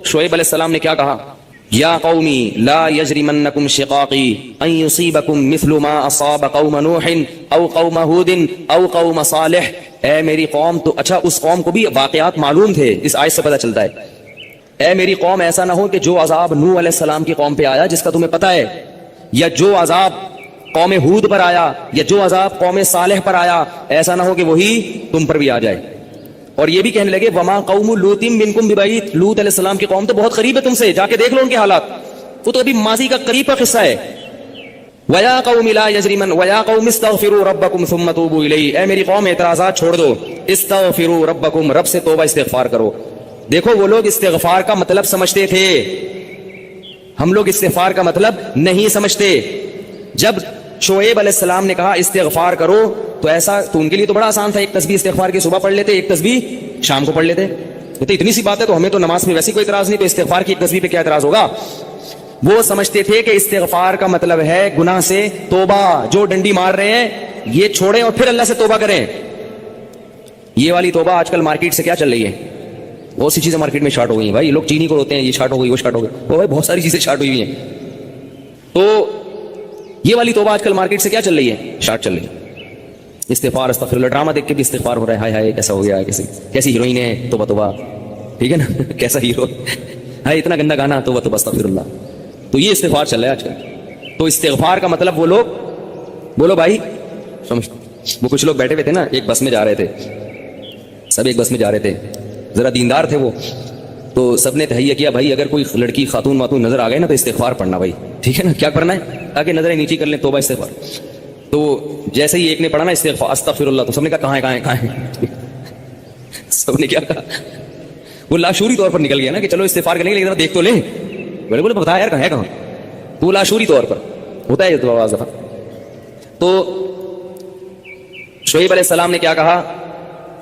شعیب علیہ السلام نے کیا کہا؟ یا قومی لا یجرمنکم شقاقی ان یصیبکم مثل ما اصاب قوم نوح او قوم ہود او قوم صالح. اے میری قوم، تو اچھا اس قوم کو بھی واقعات معلوم تھے، اس آیت سے پتہ چلتا ہے. اے میری قوم، ایسا نہ ہو کہ جو عذاب نوح علیہ السلام کی قوم پہ آیا جس کا تمہیں پتہ ہے، یا جو عذاب قوم ہود پر آیا، یا جو عذاب قوم صالح پر آیا، ایسا نہ ہو کہ وہی تم پر بھی آ جائے. اور یہ بھی کہنے لگے وما قوم لوط منکم ببعید، لوط علیہ السلام کی قوم تو بہت قریب ہے تم سے، جا کے دیکھ لو ان کے حالات، وہ تو ابھی ماضی کا قریب کا قصہ ہے. وَيَا قَوْمِ لَا يَجْرِمَنْ وَيَا قَوْمِ اسْتَغْفِرُوا رَبَّكُمْ ثُمَّ تُوبُوا إِلَيْهِ. اے میری قوم اعتراضات چھوڑ دو، استغفروا ربکم، رب سے توبہ استغفار کرو. دیکھو وہ لوگ استغفار کا مطلب سمجھتے تھے، ہم لوگ استغفار کا مطلب نہیں سمجھتے. جب شعیب علیہ السلام نے کہا استغفار کرو تو ایسا تو ان کے لیے تو بڑا آسان تھا، ایک تسبیح استغفار کی صبح پڑھ لیتے، ایک تسبیح شام کو پڑھ لیتے. تو اتنی سی بات ہے تو ہمیں تو نماز میں ویسے کوئی اعتراض نہیں، تو استغفار کی ایک تسبیح پہ کیا اعتراض ہوگا؟ وہ سمجھتے تھے کہ استغفار کا مطلب ہے گناہ سے توبہ، جو ڈنڈی مار رہے ہیں یہ چھوڑیں اور پھر اللہ سے توبہ کریں. یہ والی توبہ آج کل مارکیٹ سے کیا چل رہی ہے؟ بہت سی چیزیں مارکیٹ میں شارٹ ہو گئی ہیں بھائی. لوگ چینی کو روتے ہیں، یہ شارٹ ہو گئی، وہ شارٹ ہو گئی، وہ بھائی بہت ساری چیزیں شارٹ ہوئی ہوئی ہیں. تو یہ والی توبہ آج کل مارکیٹ سے کیا چل رہی ہے؟ شارٹ چل رہی ہے. استغفار استغفر اللہ، ڈرامہ دیکھ کے بھی استغفار ہو رہا ہے، ہائے ہائے کیسا ہو گیا، کیسی ہیروئن ہے، توبہ توبہ، ٹھیک ہے نا، کیسا ہیرو ہے، اتنا گندا گانا، توبہ توبہ استغفر اللہ. تو یہ استغفار چل رہا ہے آج کل. تو استغفار کا مطلب وہ لوگ بولو بھائی سمجھ. وہ کچھ لوگ بیٹھے ہوئے تھے نا، ایک بس میں جا رہے تھے، سب ایک بس میں جا رہے تھے، ذرا دیندار تھے وہ، تو سب نے تہیہ کیا بھائی اگر کوئی لڑکی خاتون واتون نظر آ گئے نا تو استغفار پڑھنا بھائی، ٹھیک ہے نا، کیا کرنا ہے تاکہ نظریں نیچی کر لیں، توبہ استغفار. تو جیسے ہی ایک نے پڑھا نا استغفار استغفر اللہ، تو سب نے کہا کہاں ہے کہاں ہے سب نے کیا کہا، وہ لاشعوری طور پر نکل گیا نا کہ چلو استغفار کریں گے لیکن دیکھ تو لیں. بولے بتا یار کہاں ہے کہاں، تو لاشعوری طور پر ہوتا ہے تو آواز دفعہ. تو شعیب علیہ السلام نے کیا کہا؟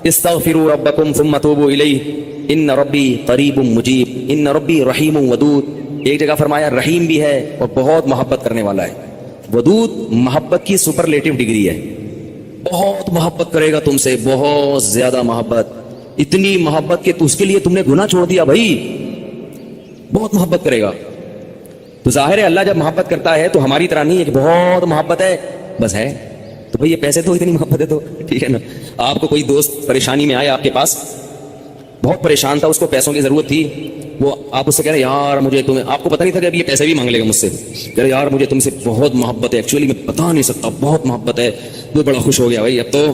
استغفروا ربکم ثم توبوا الیہ ان ربی قریب مجیب ان ربی رحیم ودود. ایک جگہ فرمایا رحیم بھی ہے اور بہت محبت کرنے والا ہے. ودود محبت کی سپرلیٹو ڈگری ہے، بہت محبت کرے گا تم سے، بہت زیادہ محبت، اتنی محبت کہ اس کے لیے تم نے گناہ چھوڑ دیا بھائی، بہت محبت کرے گا. تو ظاہر ہے اللہ جب محبت کرتا ہے تو ہماری طرح نہیں ہے کہ بہت محبت ہے بس ہے. تو بھئی یہ پیسے تو اتنی محبت ہے تو ٹھیک ہے نا. آپ کو کوئی دوست پریشانی میں آئے آپ کے پاس، بہت پریشان تھا، اس کو پیسوں کی ضرورت تھی، وہ آپ اس سے کہہ رہے یار مجھے تمہیں، آپ کو پتہ نہیں تھا کہ ابھی یہ پیسے بھی مانگ لے گا مجھ سے، کہہ رہے یار مجھے تم سے بہت محبت ہے، ایکچولی میں بتا نہیں سکتا بہت محبت ہے. وہ بڑا خوش ہو گیا بھائی اب تو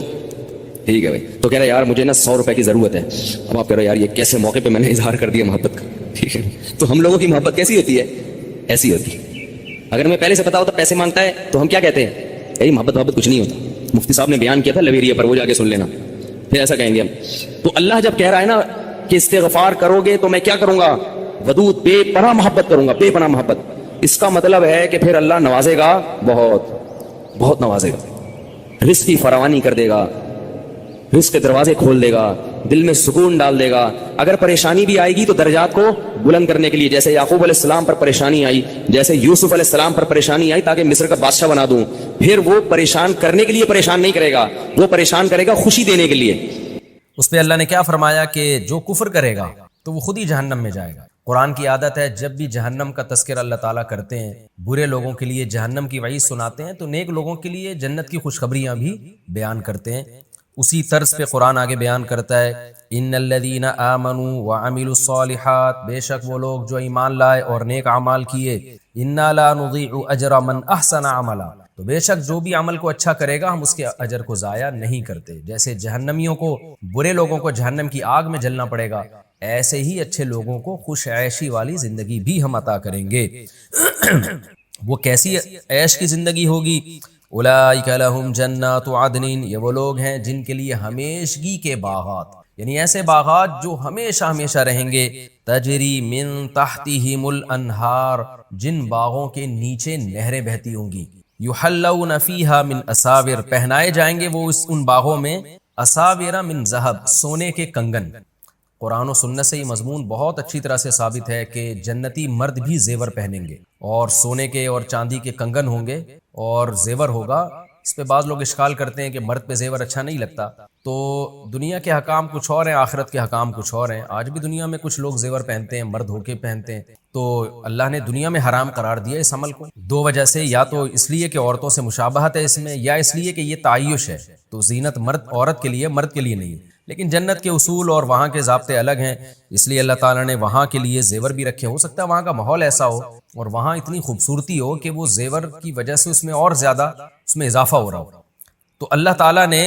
ٹھیک ہے بھائی. تو کہہ رہے یار مجھے نا 100 روپے کی ضرورت ہے. اب آپ کہہ رہے یار یہ کیسے موقع پہ میں نے اظہار کر دیا محبت کا، ٹھیک ہے. تو ہم لوگوں کی محبت کیسی ہوتی ہے؟ ایسی ہوتی ہے. اگر ہمیں پہلے سے پتا ہوتا پیسے مانگتا ہے تو ہم کیا کہتے ہیں؟ یہی محبت کچھ نہیں ہوتا. مفتی صاحب نے بیان کیا تھا لویریا پر، وہ جا کے سن لینا، پھر ایسا کہیں گے ہم. تو اللہ جب کہہ رہا ہے نا کہ استغفار کرو گے تو میں کیا کروں گا؟ ودود، بے پناہ محبت کروں گا، بے پناہ محبت. اس کا مطلب ہے کہ پھر اللہ نوازے گا، بہت بہت نوازے گا، رزق کی فراوانی کر دے گا، رزق کے دروازے کھول دے گا، دل میں سکون ڈال دے گا. اگر پریشانی بھی آئے گی تو درجات کو بلند کرنے کے لیے، جیسے یعقوب علیہ السلام پر پریشانی آئی، جیسے یوسف علیہ السلام پر پریشانی آئی تاکہ مصر کا بادشاہ بنا دوں، پھر وہ پریشان کرنے کے لیے پریشان نہیں کرے گا، وہ پریشان کرے گا خوشی دینے کے لیے. اس پہ اللہ نے کیا فرمایا کہ جو کفر کرے گا تو وہ خود ہی جہنم میں جائے گا. قرآن کی عادت ہے جب بھی جہنم کا تذکرہ اللہ تعالیٰ کرتے ہیں، برے لوگوں کے لیے جہنم کی وعید سناتے ہیں، تو نیک لوگوں کے لیے جنت کی خوشخبریاں بھی بیان کرتے ہیں. اسی طرز پہ قرآن آگے بیان کرتا ہے ان الذین آمنوا وعملوا الصالحات، بے شک وہ لوگ جو ایمان لائے اور نیک اعمال کیے، انا لا نضیع اجر من احسن عملا، تو بے شک جو بھی عمل کو اچھا کرے گا ہم اس کے اجر کو ضائع نہیں کرتے. جیسے جہنمیوں کو، برے لوگوں کو جہنم کی آگ میں جلنا پڑے گا، ایسے ہی اچھے لوگوں کو خوش عیشی والی زندگی بھی ہم عطا کریں گے. وہ کیسی عیش کی زندگی ہوگی؟ اولئک لہم جنات عدن، یہ وہ لوگ ہیں جن کے لیے ہمیشگی کے باغات، یعنی ایسے باغات جو ہمیشہ ہمیشہ رہیں گے، تجری من تحتہم الانہار، جن باغوں کے نیچے نہریں بہتی ہوں گی، یحلون فیہا من اساور، پہنائے جائیں گے وہ ان باغوں میں اساور من ذہب، سونے کے کنگن. قرآن و سنت سے یہ مضمون بہت اچھی طرح سے ثابت ہے کہ جنتی مرد بھی زیور پہنیں گے اور سونے کے اور چاندی کے کنگن ہوں گے اور زیور ہوگا اس پہ بعض لوگ اشکال کرتے ہیں کہ مرد پہ زیور اچھا نہیں لگتا، تو دنیا کے حکام کچھ اور ہیں، آخرت کے حکام کچھ اور ہیں۔ آج بھی دنیا میں کچھ لوگ زیور پہنتے ہیں، مرد ہو کے پہنتے ہیں، تو اللہ نے دنیا میں حرام قرار دیا اس عمل کو دو وجہ سے، یا تو اس لیے کہ عورتوں سے مشابہت ہے اس میں، یا اس لیے کہ یہ تعیش ہے، تو زینت مرد عورت کے لیے، مرد کے لیے نہیں ہے۔ لیکن جنت کے اصول اور وہاں کے ضابطے الگ ہیں، اس لیے اللہ تعالیٰ نے وہاں کے لیے زیور بھی رکھے۔ ہو سکتا ہے وہاں کا ماحول ایسا ہو اور وہاں اتنی خوبصورتی ہو کہ وہ زیور کی وجہ سے اس میں اور زیادہ اس میں اضافہ ہو رہا ہو، تو اللہ تعالیٰ نے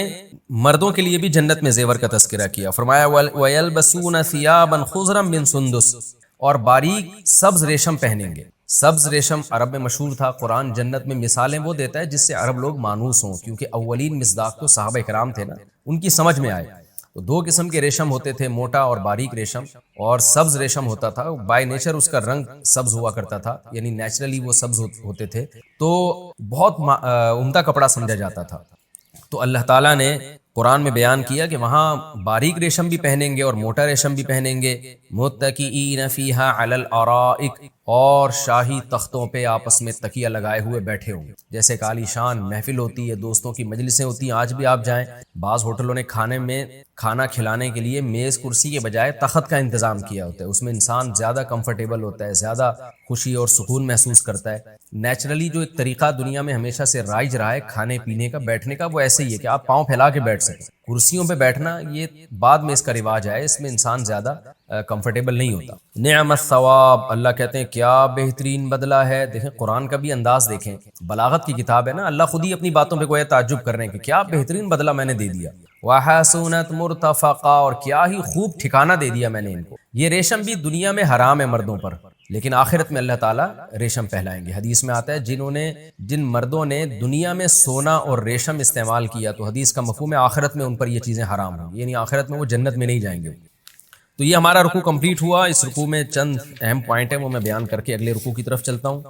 مردوں کے لیے بھی جنت میں زیور کا تذکرہ کیا، فرمایا وَيَلْبَسُونَ ثِيَابًا خُضْرًا مِّن سُنْدُسٍ، اور باریک سبز ریشم پہنیں گے۔ سبز ریشم عرب میں مشہور تھا، قرآن جنت میں مثالیں وہ دیتا ہے جس سے عرب لوگ مانوس ہوں، کیونکہ اولین مصداق تو صحابہ کرام تھے نا، ان کی سمجھ میں آئے۔ تو دو قسم کے ریشم ہوتے تھے، موٹا اور باریک ریشم، اور سبز ریشم ہوتا تھا، بائی نیچر اس کا رنگ سبز ہوا کرتا تھا، یعنی نیچرلی وہ سبز ہوتے تھے، تو بہت عمدہ کپڑا سمجھا جاتا تھا۔ تو اللہ تعالیٰ نے قرآن میں بیان کیا کہ وہاں باریک ریشم بھی پہنیں گے اور موٹا ریشم بھی پہنیں گے، متکئین فیہا علی الارائک، اور شاہی تختوں پہ آپس میں تکیہ لگائے ہوئے بیٹھے ہوں گے۔ جیسے کہ عالی شان محفل ہوتی ہے، دوستوں کی مجلسیں ہوتی ہیں، آج بھی آپ جائیں، بعض ہوٹلوں نے کھانا کھلانے کے لیے میز کرسی کے بجائے تخت کا انتظام کیا ہوتا ہے، اس میں انسان زیادہ کمفرٹیبل ہوتا ہے، زیادہ خوشی اور سکون محسوس کرتا ہے۔ نیچرلی جو ایک طریقہ دنیا میں ہمیشہ سے رائج رہا ہے کھانے پینے کا، بیٹھنے کا، وہ ایسے ہی ہے کہ آپ پاؤں پھیلا کے بیٹھ سکیں۔ کرسیوں پہ بیٹھنا یہ بعد میں اس کا رواج ہے، اس میں انسان زیادہ کمفرٹیبل نہیں ہوتا۔ نعم الثواب، اللہ کہتے ہیں کیا بہترین بدلہ ہے۔ دیکھیں قرآن کا بھی انداز دیکھیں، بلاغت کی کتاب ہے نا، اللہ خود ہی اپنی باتوں پہ گویا تعجب کر رہے ہیں کہ کیا بہترین بدلہ میں نے دے دیا۔ وَحَسُنَتْ مُرْتَفَقًا، اور کیا ہی خوب ٹھکانہ دے دیا میں نے ان کو۔ یہ ریشم بھی دنیا میں حرام ہے مردوں پر، لیکن آخرت میں اللہ تعالیٰ ریشم پہلائیں گے۔ حدیث میں آتا ہے جن مردوں نے دنیا میں سونا اور ریشم استعمال کیا، تو حدیث کا مفہوم ہے آخرت میں ان پر یہ چیزیں حرام ہوں، یعنی آخرت میں وہ جنت میں نہیں جائیں گے۔ تو یہ ہمارا رکوع کمپلیٹ ہوا۔ اس رکوع میں چند اہم پوائنٹ ہیں، وہ میں بیان کر کے اگلے رکوع کی طرف چلتا ہوں۔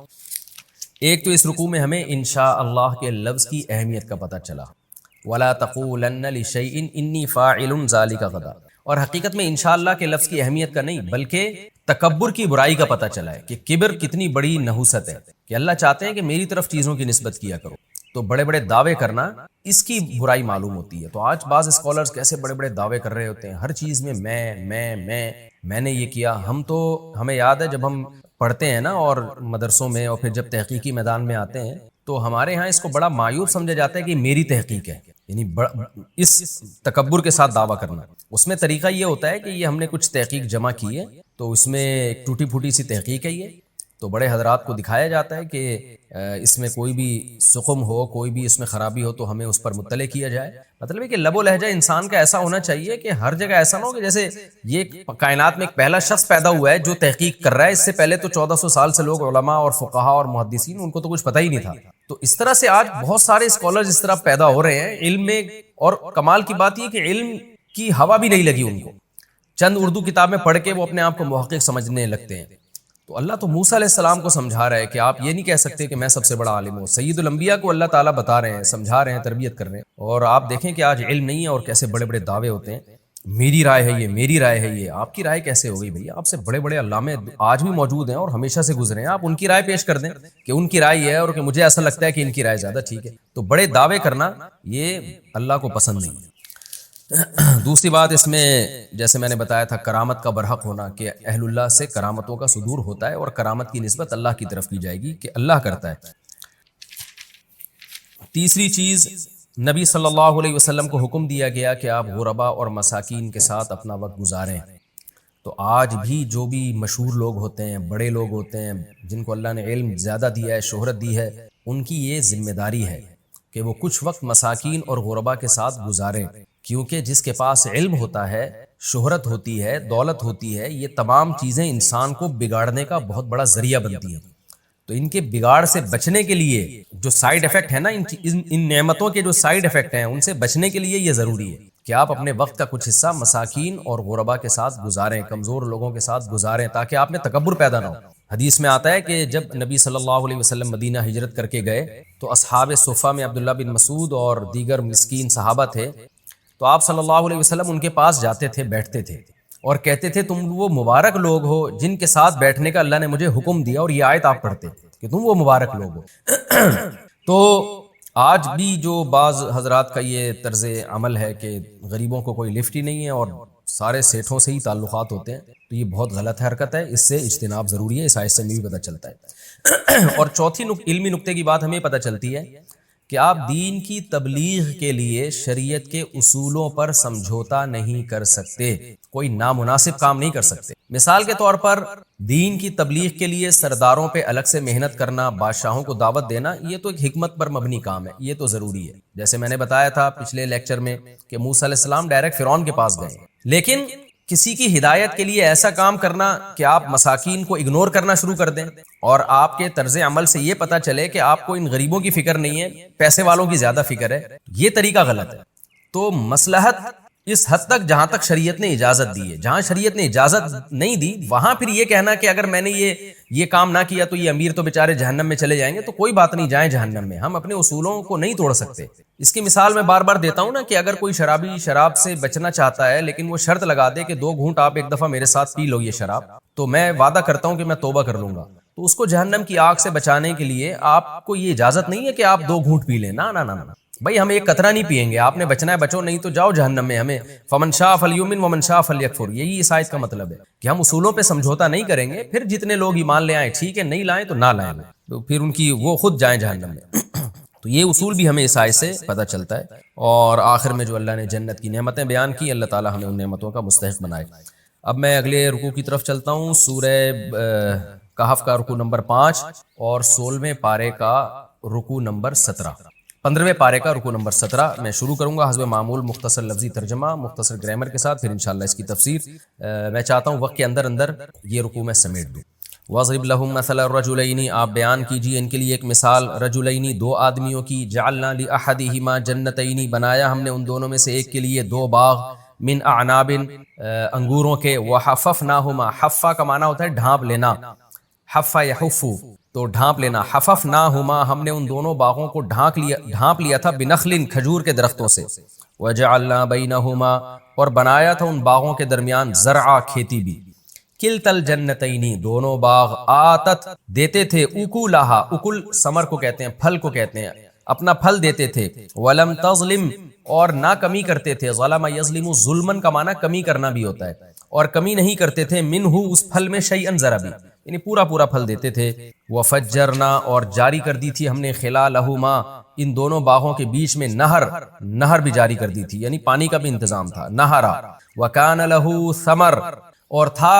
ایک تو اس رکوع میں ہمیں انشاءاللہ کے لفظ کی اہمیت کا پتہ چلا، وَلَا تَقُولَنَّ لِشَيْءٍ إِنِّي فَاعِلٌ ذَلِكَ غَدًا، اور حقیقت میں انشاءاللہ کے لفظ کی اہمیت کا نہیں بلکہ تکبر کی برائی کا پتہ چلا ہے کہ کبر کتنی بڑی نحوست ہے، کہ اللہ چاہتے ہیں کہ میری طرف چیزوں کی نسبت کیا کرو، تو بڑے بڑے دعوے کرنا اس کی برائی معلوم ہوتی ہے۔ تو آج بعض اسکالرز کیسے بڑے بڑے دعوے کر رہے ہوتے ہیں، ہر چیز میں میں نے یہ کیا۔ ہمیں یاد ہے جب ہم پڑھتے ہیں نا اور مدرسوں میں، اور پھر جب تحقیقی میدان میں آتے ہیں، تو ہمارے ہاں اس کو بڑا معیوب سمجھا جاتا ہے کہ میری تحقیق ہے، یعنی اس تکبر کے ساتھ دعویٰ کرنا۔ اس میں طریقہ یہ ہوتا ہے کہ یہ ہم نے کچھ تحقیق جمع کی ہے، تو اس میں ایک ٹوٹی پھوٹی سی تحقیق ہے یہ، تو بڑے حضرات کو دکھایا جاتا ہے کہ اس میں کوئی بھی سقم ہو، کوئی بھی اس میں خرابی ہو تو ہمیں اس پر مطلع کیا جائے۔ مطلب ہے کہ لب و لہجہ انسان کا ایسا ہونا چاہیے کہ ہر جگہ ایسا نہ ہو کہ جیسے یہ کائنات میں ایک پہلا شخص پیدا ہوا ہے جو تحقیق کر رہا ہے، اس سے پہلے تو 1400 سال سے لوگ علماء اور فقہا اور محدثین، ان کو تو کچھ پتہ ہی نہیں تھا۔ تو اس طرح سے آج بہت سارے اسکالرز اس طرح پیدا ہو رہے ہیں علم میں، اور کمال کی بات یہ کہ علم کی ہوا بھی نہیں لگی ان کو، چند اردو کتابیں پڑھ کے وہ اپنے آپ کو محقق سمجھنے لگتے ہیں۔ تو اللہ تو موسیٰ علیہ السلام کو سمجھا رہا ہے کہ آپ یہ نہیں کہہ سکتے کہ میں سب سے بڑا عالم ہوں۔ سید الانبیاء کو اللہ تعالیٰ بتا رہے ہیں، سمجھا رہے ہیں، تربیت کر رہے ہیں، اور آپ دیکھیں کہ آج علم نہیں ہے اور کیسے بڑے بڑے دعوے ہوتے ہیں، میری رائے ہے یہ، میری رائے ہے یہ۔ آپ کی رائے کیسے ہو گئی بھیا؟ آپ سے بڑے بڑے علامے آج بھی موجود ہیں اور ہمیشہ سے گزرے ہیں، آپ ان کی رائے پیش کر دیں کہ ان کی رائے یہ ہے اور کہ مجھے ایسا لگتا ہے کہ ان کی رائے زیادہ ٹھیک ہے۔ تو بڑے دعوے کرنا یہ اللہ کو پسند نہیں ہے۔ دوسری بات اس میں جیسے میں نے بتایا تھا کرامت کا برحق ہونا، کہ اہل اللہ سے کرامتوں کا صدور ہوتا ہے اور کرامت کی نسبت اللہ کی طرف کی جائے گی کہ اللہ کرتا ہے۔ تیسری چیز، نبی صلی اللہ علیہ وسلم کو حکم دیا گیا کہ آپ غربا اور مساکین کے ساتھ اپنا وقت گزاریں۔ تو آج بھی جو بھی مشہور لوگ ہوتے ہیں، بڑے لوگ ہوتے ہیں، جن کو اللہ نے علم زیادہ دیا ہے، شہرت دی ہے، ان کی یہ ذمہ داری ہے کہ وہ کچھ وقت مساکین اور غربا کے ساتھ گزاریں، کیونکہ جس کے پاس علم ہوتا ہے، شہرت ہوتی ہے، دولت ہوتی ہے، یہ تمام چیزیں انسان کو بگاڑنے کا بہت بڑا ذریعہ بنتی ہیں۔ تو ان کے بگاڑ سے بچنے کے لیے جو سائیڈ ایفیکٹ ہے نا، ان نعمتوں کے جو سائیڈ ایفیکٹ ہیں، ان سے بچنے کے لیے یہ ضروری ہے کہ آپ اپنے وقت کا کچھ حصہ مساکین اور غربا کے ساتھ گزاریں، کمزور لوگوں کے ساتھ گزاریں، تاکہ آپ میں تکبر پیدا نہ ہو۔ حدیث میں آتا ہے کہ جب نبی صلی اللہ علیہ وسلم مدینہ ہجرت کر کے گئے تو اصحاب صفہ میں عبداللہ بن مسعود اور دیگر مسکین صحابہ تھے، تو آپ صلی اللہ علیہ وسلم ان کے پاس جاتے تھے، بیٹھتے تھے اور کہتے تھے تم وہ مبارک لوگ ہو جن کے ساتھ بیٹھنے کا اللہ نے مجھے حکم دیا، اور یہ آیت آپ پڑھتے کہ تم وہ مبارک لوگ ہو۔ تو آج بھی جو بعض حضرات کا یہ طرز عمل ہے کہ غریبوں کو کوئی لفٹ ہی نہیں ہے اور سارے سیٹھوں سے ہی تعلقات ہوتے ہیں، تو یہ بہت غلط حرکت ہے، اس سے اجتناب ضروری ہے، اس آیت سے بھی پتہ چلتا ہے۔ اور چوتھی علمی نقطے کی بات ہمیں پتہ چلتی ہے کہ آپ دین کی تبلیغ کے لیے شریعت کے اصولوں پر سمجھوتا نہیں کر سکتے، کوئی نامناسب کام نہیں کر سکتے۔ مثال کے طور پر دین کی تبلیغ کے لیے سرداروں پہ الگ سے محنت کرنا، بادشاہوں کو دعوت دینا، یہ تو ایک حکمت پر مبنی کام ہے، یہ تو ضروری ہے۔ جیسے میں نے بتایا تھا پچھلے لیکچر میں کہ موسیٰ علیہ السلام ڈائریکٹ فرعون کے پاس گئے، لیکن کسی کی ہدایت کے لیے ایسا کام کرنا کہ آپ مساکین کو اگنور کرنا شروع کر دیں، اور آپ کے طرز عمل سے یہ پتہ چلے کہ آپ کو ان غریبوں کی فکر نہیں ہے، پیسے والوں کی زیادہ فکر ہے، یہ طریقہ غلط ہے۔ تو مصلحت اس حد تک جہاں تک شریعت نے اجازت دی ہے، جہاں شریعت نے اجازت نہیں دی وہاں پھر یہ کہنا کہ اگر میں نے یہ کام نہ کیا تو یہ امیر تو بیچارے جہنم میں چلے جائیں گے، تو کوئی بات نہیں، جائیں جہنم میں، ہم اپنے اصولوں کو نہیں توڑ سکتے۔ اس کی مثال میں بار بار دیتا ہوں نا کہ اگر کوئی شرابی شراب سے بچنا چاہتا ہے لیکن وہ شرط لگا دے کہ 2 گھونٹ آپ ایک دفعہ میرے ساتھ پی لو یہ شراب، تو میں وعدہ کرتا ہوں کہ میں توبہ کر لوں گا، تو اس کو جہنم کی آگ سے بچانے کے لیے آپ کو یہ اجازت نہیں ہے کہ آپ 2 گھونٹ پی لیں، نہ نہ نہ، بھائی ہم ایک قطرہ نہیں پیئیں گے، آپ نے بچنا ہے بچو، نہیں تو جاؤ جہنم میں، ہمیں فمن شاء فلیؤمن ومن شاء فلیکفر، یہی اس آیت کا مطلب ہے کہ ہم اصولوں پہ سمجھوتا نہیں کریں گے، پھر جتنے لوگ ایمان لے آئیں ٹھیک ہے، نہیں لائیں تو نہ لائیں، تو پھر ان کی وہ خود جائیں جہنم میں۔ تو یہ اصول بھی ہمیں اس آیت سے پتہ چلتا ہے۔ اور آخر میں جو اللہ نے جنت کی نعمتیں بیان کی، اللہ تعالی ہمیں ان نعمتوں کا مستحق بنائے۔ اب میں اگلے رکوع کی طرف چلتا ہوں، سورہ کہف کا رکوع نمبر 5 اور 16ویں پارے کا رکوع نمبر 17، 15ویں پارے کا رکوع نمبر 17 میں شروع کروں گا حسب معمول، مختصر لفظی ترجمہ، مختصر گرامر کے ساتھ، پھر انشاءاللہ اس کی تفسیر۔ میں چاہتا ہوں وقت کے اندر اندر یہ رکوع میں سمیٹ دوں۔ وَاضْرِبْ لَهُم مَثَلَ الرَّجُلَيْنِ، آپ بیان کیجیے ان کے لیے ایک مثال، رجلین 2 آدمیوں کی، جعلنا لأحدہما جنتین، بنایا ہم نے ان دونوں میں سے ایک کے لیے 2 باغ، من اعناب، انگوروں کے، وحففناہما، حفا کا معنی ہوتا ہے ڈھانپ لینا، حفا یحفو تو ڈھانپ لینا، حففناہما ہم نے ان دونوں باغوں کو ڈھانپ لیا تھا، بنخل کھجور کے درختوں سے، وجعلنا بینہما اور بنایا تھا ان باغوں کے درمیان، زرعا کھیتی بھی، کلتا الجنتین دونوں باغ، آتت دیتے تھے، اکولہا، اکل ثمر کو کہتے ہیں، پھل کو کہتے ہیں، اپنا پھل دیتے تھے، ولم تظلم اور نہ کمی کرتے تھے، ظلم یظلم ظلمن کا معنی کمی کرنا بھی ہوتا ہے، اور کمی نہیں کرتے تھے، منہ اس پھل میں شیئن ذرا بھی، یعنی پورا پورا پھل دیتے تھے، وفجرنا اور جاری کر دی تھی ہم نے، خلالہما ان دونوں باغوں کے بیچ میں، نہر بھی جاری کر دی تھی، یعنی پانی کا بھی انتظام تھا، نہرا، وکان لہ ثمر اور تھا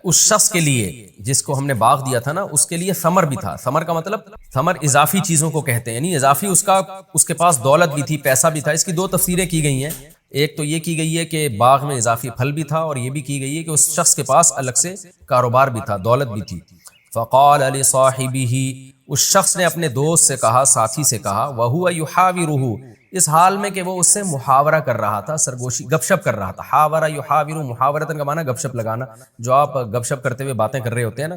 اس شخص کے لیے جس کو ہم نے باغ دیا تھا نا، اس کے لیے ثمر بھی تھا، ثمر کا مطلب ثمر اضافی چیزوں کو کہتے ہیں، یعنی اضافی اس کے پاس دولت بھی تھی، پیسہ بھی تھا۔ اس کی 2 تفسیریں کی گئی ہیں، ایک تو یہ کی گئی ہے کہ باغ میں اضافی پھل بھی تھا، اور یہ بھی کی گئی ہے کہ اس شخص کے پاس الگ سے کاروبار بھی تھا، دولت بھی تھی۔ فقال لصاحبہ اس شخص نے اپنے دوست سے کہا، ساتھی سے کہا، وہو یحاورہ اس حال میں کہ وہ اس سے محاورہ کر رہا تھا، سرگوشی گپ شپ کر رہا تھا، حاورہ یحاور محاورتن کا معنی گپ شپ لگانا، جو آپ گپ شپ کرتے ہوئے باتیں کر رہے ہوتے ہیں نا،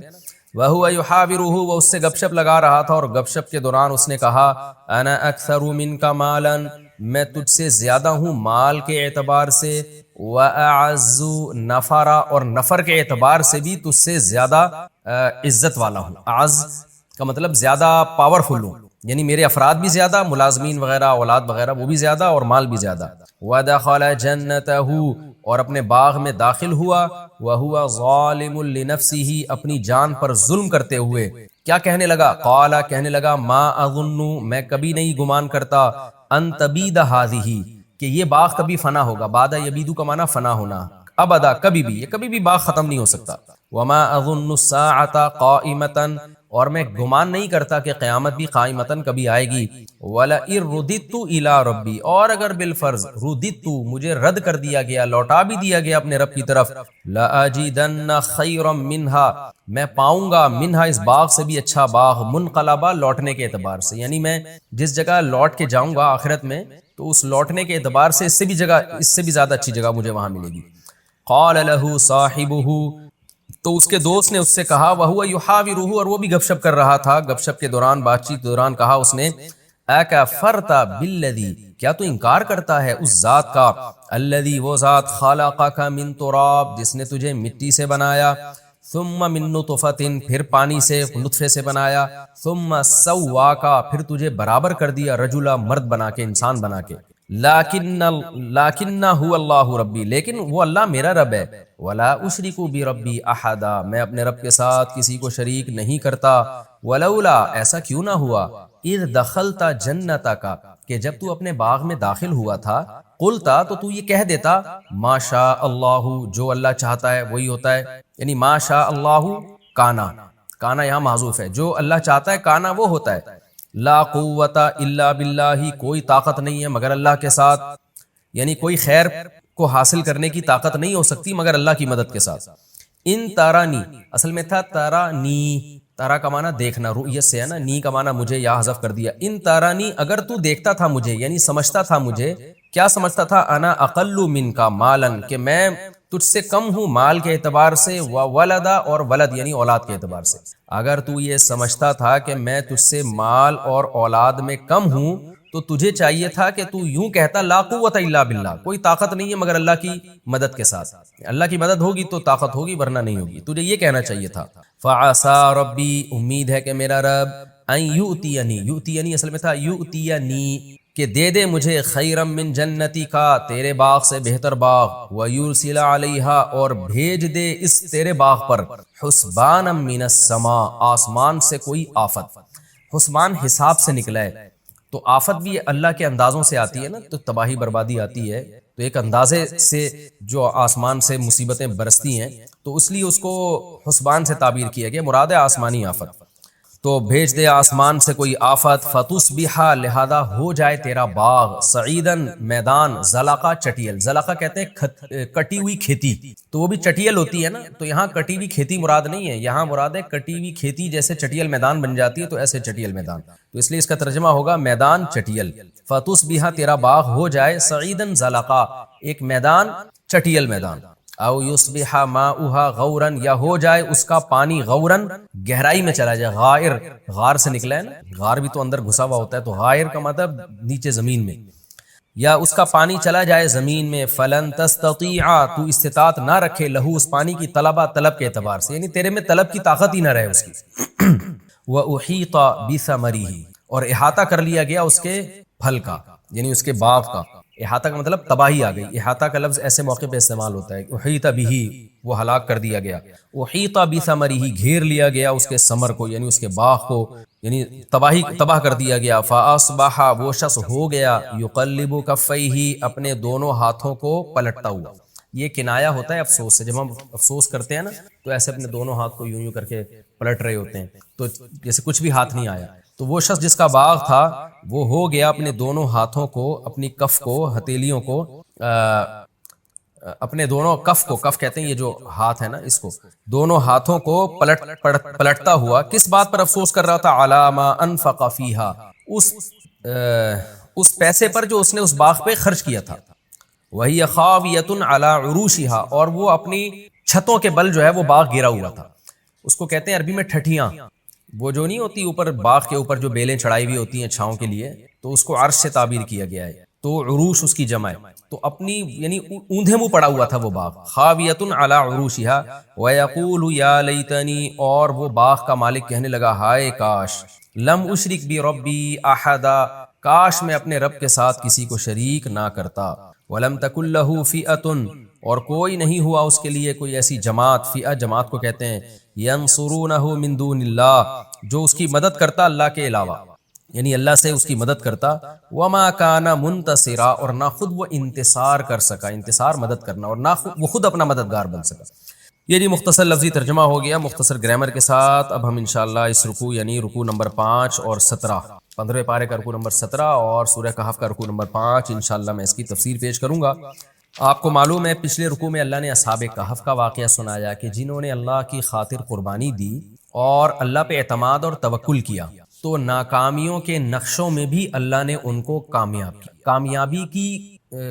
وہو یحاورہ وہ اس سے گپ شپ لگا رہا تھا، اور گپ شپ کے دوران اس نے کہا، انا اکثر منک مالا میں تجھ سے زیادہ ہوں مال کے اعتبار سے، واعز نفرا اور نفر کے اعتبار سے بھی تجھ سے زیادہ عزت والا ہوں، اعز کا مطلب زیادہ پاورفل ہوں، یعنی میرے افراد بھی زیادہ، ملازمین وغیرہ اولاد وغیرہ وہ بھی زیادہ، اور مال بھی زیادہ۔ وَدَخَلَ جَنَّتَهُ اور اپنے باغ میں داخل ہوا، وَهُوَ ظَالِمٌ لِنَفْسِهِ اپنی جان پر ظلم کرتے ہوئے، کیا کہنے لگا، قَالَ کہنے لگا، مَا أَظُنُّ میں کبھی نہیں گمان کرتا، أَن تَبِيدَ هَذِهِ کہ یہ باغ کبھی فنا ہوگا، بعد یبیدو کا معنی فنا ہونا، ابدا کبھی بھی، یہ کبھی بھی باغ ختم نہیں ہو سکتا، وَمَا أَظُنُّ السَّاعَةَ قَائِمَةً اور میں گمان نہیں کرتا کہ قیامت بھی قائمتاً کبھی آئے گی، وَلَئِن رُدِدتُّ إِلَىٰ رَبِّي اور اگر بالفرض رُدِدتُّ مجھے رد کر دیا گیا، لوٹا بھی دیا گیا اپنے رب کی طرف، لَأَجِدَنَّ خَيْرًا مِنْهَا میں پاؤں گا، منہا اس باغ سے بھی اچھا باغ، منقلبہ لوٹنے کے اعتبار سے، یعنی میں جس جگہ لوٹ کے جاؤں گا آخرت میں تو اس لوٹنے کے اعتبار سے اس سے بھی زیادہ اچھی جگہ مجھے وہاں ملے گی۔ قال له صاحبہ تو اس کے دوست نے اس سے کہا، وہو یحاورہ اور وہ بھی گپ شپ کر رہا تھا، گپ شپ کے دوران، بات چیت کے دوران کہا اس نے، اکفرت بالذی کیا تو انکار کرتا ہے اس ذات کا، الذی وہ ذات، خلقک من تراب جس نے تجھے مٹی سے بنایا، ثم من نطفۃ، پھر پانی سے نطفے سے بنایا، ثم سواکا، پھر تجھے برابر کر دیا، رجلا، مرد بنا کے، انسان بنا کے، لیکن هو اللہ ربی، لیکن وہ اللہ میرا رب ہے، ولا اشرک بربی احدا، میں اپنے رب کے ساتھ کسی کو شریک نہیں کرتا، ولولا، ایسا کیوں نہ ہوا، اذ دخلت جنتک، کہ جب تو اپنے باغ میں داخل ہوا تھا، قلتا، تو یہ کہہ دیتا، ما شاء اللہ، جو اللہ چاہتا ہے وہی ہوتا ہے، یعنی ما شاء اللہ کانا، کانا یہاں معذوف ہے، جو اللہ چاہتا ہے کانا وہ ہوتا ہے، لا قوت الا باللہ، کوئی طاقت نہیں ہے مگر اللہ کے ساتھ، یعنی کوئی خیر کو حاصل کرنے کی طاقت نہیں ہو سکتی مگر اللہ کی مدد کے ساتھ۔ ان تارانی، اصل میں تھا تارانی، تارا کا معنی دیکھنا، رؤیت سے ہے نا، نی کا معنی مجھے، یا حذف کر دیا، ان تارانی، اگر تو دیکھتا تھا مجھے، یعنی سمجھتا تھا مجھے، کیا سمجھتا تھا، انا اقل منکا مالن، کہ میں تجھ سے کم ہوں مال کے اعتبار سے، ولدا، اور ولد یعنی اولاد کے اعتبار سے، اگر تو یہ سمجھتا تھا کہ میں تجھ سے مال اور اولاد میں کم ہوں، تو تجھے چاہیے تھا کہ تو یوں کہتا، لا قوت الا باللہ، کوئی طاقت نہیں ہے مگر اللہ کی مدد کے ساتھ، اللہ کی مدد ہوگی تو طاقت ہوگی ورنہ نہیں ہوگی، تجھے یہ کہنا چاہیے تھا۔ فعسا ربی، امید ہے کہ میرا رب، ان یؤتینی، یؤتینی اصل میں تھا یؤتینی، کہ دے دے مجھے، خیرم من جنتی کا، تیرے باغ سے بہتر باغ، ویرسل علیہا، اور بھیج دے اس تیرے باغ پر، حسبانا من السماء، آسمان سے کوئی آفت، حسبان حساب سے نکلا ہے، تو آفت بھی اللہ کے اندازوں سے آتی ہے نا، تو تباہی بربادی آتی ہے، تو ایک اندازے سے جو آسمان سے مصیبتیں برستی ہیں، تو اس لیے اس کو حسبان سے تعبیر کیا گیا، مراد ہے آسمانی آفت، تو بھیج دے آسمان سے کوئی آفت، فتصبحا، لہذا ہو جائے تیرا باغ، سعیدن، میدان، زلقہ، چٹیل، زلقہ کہتے ہیں کٹی ہوئی کھیتی، تو وہ بھی چٹیل ہوتی ہے نا، تو یہاں کٹی ہوئی کھیتی مراد نہیں ہے، یہاں مراد ہے کٹی ہوئی کھیتی جیسے چٹیل میدان بن جاتی ہے، تو ایسے چٹیل میدان، تو اس لیے اس کا ترجمہ ہوگا میدان چٹیل، فتصبحا، تیرا باغ ہو جائے، سعیدن زلقہ، ایک میدان، چٹیل میدان، او یصبح ماؤها غورا، یا ہو جائے اس کا پانی غورن، گہرائی میں چلا جائے، غائر، غار سے نکلا ہے نا، غار بھی تو اندر گھسا ہوا ہوتا ہے، تو غائر کا مطلب نیچے زمین میں، یا اس کا پانی چلا جائے زمین میں، فلن تستطیع، تو استطاعت نہ رکھے، لہو، اس پانی کی، طلبہ، طلب کے اعتبار سے، یعنی تیرے میں طلب کی طاقت ہی نہ رہے اس کی، وَأُحِيطَ بِثَمَرِهِ، اور احاطہ کر لیا گیا اس کے پھل کا، یعنی اس کے باغ کا، احاطہ کا مطلب تباہی آ گئی، احاطہ کا لفظ ایسے موقع پہ استعمال ہوتا ہے، احیط بہ، وہ ہلاک کر دیا گیا، احیط بثمرہ، گھیر لیا گیا اس کے ثمر کو، یعنی اس کے باغ کو، یعنی تباہ کر دیا گیا، فاصبح، وہ شخص ہو گیا، یقلب کفیہ، اپنے دونوں ہاتھوں کو پلٹتا ہوا، یہ کنایا ہوتا ہے افسوس سے، جب ہم افسوس کرتے ہیں نا تو ایسے اپنے دونوں ہاتھ کو یوں کر کے پلٹ رہے ہوتے ہیں، تو جیسے کچھ بھی ہاتھ نہیں آیا، تو وہ شخص جس کا باغ تھا وہ ہو گیا اپنے دونوں ہاتھوں کو، اپنی کف کو، ہتھیلیوں کو، اپنے دونوں کف کو، کف کہتے ہیں یہ جو ہاتھ ہے نا اس کو، دونوں ہاتھوں کو پلٹتا ہوا، کس بات پر افسوس کر رہا تھا، علی ما انفق فیہا، اس پیسے پر جو اس نے اس باغ پہ خرچ کیا تھا، وہی خاویۃ علی عروشہا، اور وہ اپنی چھتوں کے بل جو ہے وہ باغ گرا ہوا تھا، اس کو کہتے ہیں عربی میں ٹھٹھیاں، وہ جو نہیں ہوتی اوپر باغ کے اوپر جو بیلیں چڑھائی ہوئی ہوتی ہیں چھاؤں کے لیے، تو اس کو عرش سے تعبیر کیا گیا ہے، تو عروش اس کی جمع ہے، تو اپنی یعنی اوندھے منہ پڑا ہوا تھا وہ باغ، خاویۃ علی عروشہا، ویقول یا لیتنی، اور وہ باغ کا مالک کہنے لگا، ہائے کاش، لم اشرک بربی احدا، کاش میں اپنے رب کے ساتھ کسی کو شریک نہ کرتا، ولم تکن لہ فئۃ، اور کوئی نہیں ہوا اس کے لیے کوئی ایسی جماعت، فئہ جماعت کو کہتے ہیں، ینصرونہ من دون اللہ، جو اس کی مدد کرتا اللہ کے علاوہ، یعنی اللہ سے اس کی مدد کرتا، وما کان منتصرا، اور نہ خود وہ انتصار کر سکا، انتصار مدد کرنا، اور نہ وہ خود اپنا مددگار بن سکا۔ یہ جی مختصر لفظی ترجمہ ہو گیا مختصر گرامر کے ساتھ۔ اب ہم انشاءاللہ اس رکوع یعنی رکوع نمبر 5 اور 17، 15ویں پارے کا رکوع نمبر 17 اور سورہ کہف کا رکوع نمبر 5 انشاءاللہ میں اس کی تفسیر پیش کروں گا۔ آپ کو معلوم ہے پچھلے رکوع میں اللہ نے اصحاب کہف کا واقعہ سنایا کہ جنہوں نے اللہ کی خاطر قربانی دی اور اللہ پہ اعتماد اور توکل کیا، تو ناکامیوں کے نقشوں میں بھی اللہ نے ان کو کامیاب کیا۔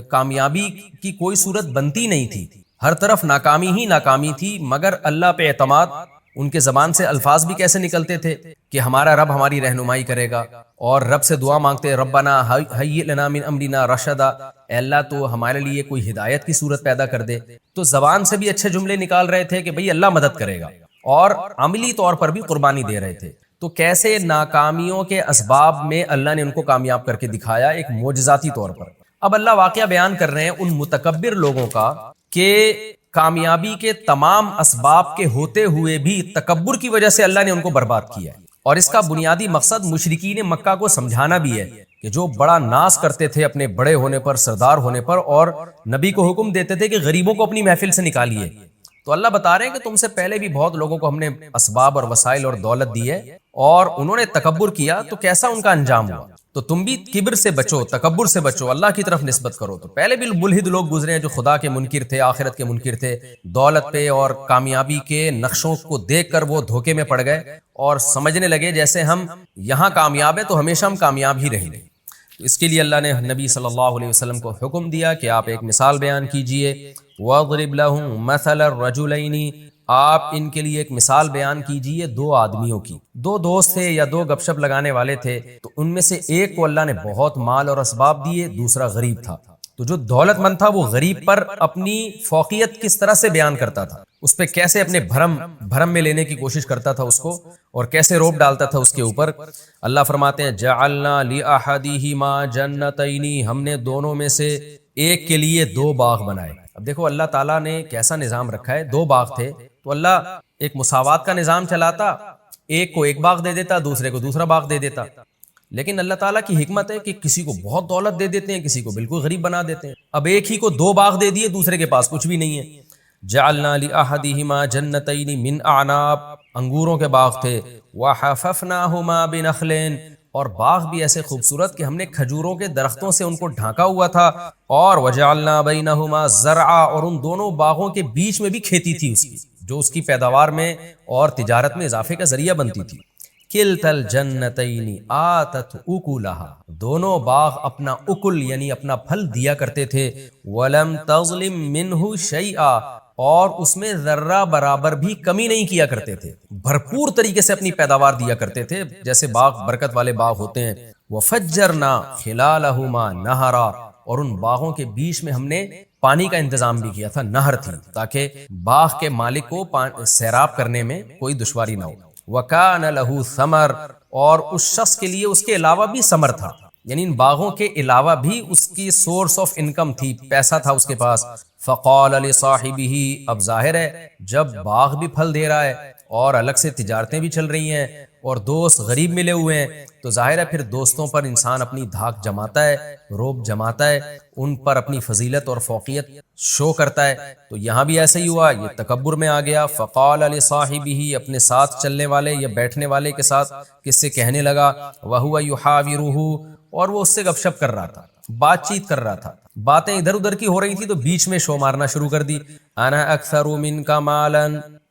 کامیابی کی کوئی صورت بنتی نہیں تھی، ہر طرف ناکامی ہی ناکامی تھی، مگر اللہ پہ اعتماد، ان کے زبان سے الفاظ بھی کیسے نکلتے تھے کہ ہمارا رب ہماری رہنمائی کرے گا، اور رب سے دعا مانگتے ربنا ہیئ لنا من امرنا رشدا، اے اللہ تو ہمارے لیے کوئی ہدایت کی صورت پیدا کر دے، تو زبان سے بھی اچھے جملے نکال رہے تھے کہ بھئی اللہ مدد کرے گا، اور عملی طور پر بھی قربانی دے رہے تھے. تو کیسے ناکامیوں کے اسباب میں اللہ نے ان کو کامیاب کر کے دکھایا ایک معجزاتی طور پر. اب اللہ واقعہ بیان کر رہے ہیں ان متکبر لوگوں کا کہ کامیابی کے تمام اسباب کے ہوتے ہوئے بھی تکبر کی وجہ سے اللہ نے ان کو برباد کیا ہے. اور اس کا بنیادی مقصد مشرکین مکہ کو سمجھانا بھی ہے کہ جو بڑا ناز کرتے تھے اپنے بڑے ہونے پر، سردار ہونے پر، اور نبی کو حکم دیتے تھے کہ غریبوں کو اپنی محفل سے نکالیے. تو اللہ بتا رہے ہیں کہ تم سے پہلے بھی بہت لوگوں کو ہم نے اسباب اور وسائل اور دولت دی ہے اور انہوں نے تکبر کیا، تو کیسا ان کا انجام ہوا. تو تم بھی کبر سے بچو، تکبر سے بچو، اللہ کی طرف نسبت کرو. تو پہلے بھی ملحد لوگ گزرے ہیں جو خدا کے منکر تھے، آخرت کے منکر تھے، دولت پہ اور کامیابی کے نقشوں کو دیکھ کر وہ دھوکے میں پڑ گئے اور سمجھنے لگے جیسے ہم یہاں کامیاب ہیں تو ہمیشہ ہم کامیاب ہی رہیں گے. اس کے لیے اللہ نے نبی صلی اللہ علیہ وسلم کو حکم دیا کہ آپ ایک مثال بیان کیجئے. وَاضْرِبْ لَهُم مَثَلَ الرَّجُلَيْنِ، آپ ان کے لیے ایک مثال بیان کیجئے دو آدمیوں کی. دو دوست تھے یا دو گپ شپ لگانے والے تھے، تو ان میں سے ایک کو اللہ نے بہت مال اور اسباب دیے، دوسرا غریب تھا. تو جو دولت مند تھا وہ غریب پر اپنی فوقیت کس طرح سے بیان کرتا تھا، اس پہ کیسے اپنے بھرم میں لینے کی کوشش کرتا تھا اس کو، اور کیسے روب ڈالتا تھا اس کے اوپر. اللہ فرماتے ہیں جعلنا لأحدہما جنتین، ہم نے دونوں میں سے ایک کے لیے دو باغ بنائے. اب دیکھو اللہ تعالیٰ نے کیسا نظام رکھا ہے. دو باغ تھے تو اللہ ایک مساوات کا نظام چلاتا، ایک کو ایک باغ دے دیتا، دوسرے کو دوسرا باغ دے دیتا. لیکن اللہ تعالیٰ کی حکمت ہے کہ کسی کو بہت دولت دے دیتے ہیں، کسی کو بالکل غریب بنا دیتے ہیں. اب ایک ہی کو دو باغ دے دیے، دوسرے کے پاس کچھ بھی نہیں ہے. جعلنا لأحدہما جنتین من اعناب، انگوروں کے باغ تھے. وحففناہما بنخل، اور باغ بھی ایسے خوبصورت کہ ہم نے کھجوروں کے درختوں سے ان کو ڈھانکا ہوا تھا. اور وجعلنا بینہما زرعا، اور ان دونوں باغوں کے بیچ میں بھی کھیتی تھی اس کی، جو اس کی پیداوار میں اور تجارت میں اضافے کا ذریعہ بنتی تھی. کلتا الجنتین آتت اکلہا، دونوں باغ اپنا اکل یعنی اپنا پھل دیا کرتے تھے. ولم تظلم منہ شیئا، اور اس میں ذرہ برابر بھی کمی نہیں کیا کرتے تھے، بھرپور طریقے سے اپنی پیداوار دیا کرتے تھے جیسے باغ برکت والے باغ ہوتے ہیں. وفجرنا خلالہما نہرا، اور ان باغوں کے بیچ میں ہم نے پانی کا انتظام بھی کیا تھا، نہر تھی تاکہ باغ کے مالک کو سیراب کرنے میں کوئی دشواری نہ ہو. وَكَانَ لَهُ ثَمَرٌ، اور اس شخص کے لیے اس کے علاوہ بھی ثمر تھا، یعنی ان باغوں کے علاوہ بھی اس کی سورس آف انکم تھی، پیسہ تھا اس کے پاس. فَقَالَ لِصَاحِبِهِ، اب ظاہر ہے جب باغ بھی پھل دے رہا ہے اور الگ سے تجارتیں بھی چل رہی ہیں اور دوست غریب ملے ہوئے ہیں، تو ظاہر ہے پھر دوستوں پر انسان اپنی دھاک جماتا ہے، روب جماتا ہے، ان پر اپنی فضیلت اور فوقیت شو کرتا ہے. تو یہاں بھی ایسا ہی ہوا، یہ تکبر میں آ گیا. فقال لصاحبہ، اپنے ساتھ چلنے والے یا بیٹھنے والے کے ساتھ کس سے کہنے لگا. وہو یحاورہ، اور وہ اس سے گپ شپ کر رہا تھا، بات چیت کر رہا تھا، باتیں ادھر ادھر کی ہو رہی تھی تو بیچ میں شو مارنا شروع کر دی. انا اکثر منک مالا،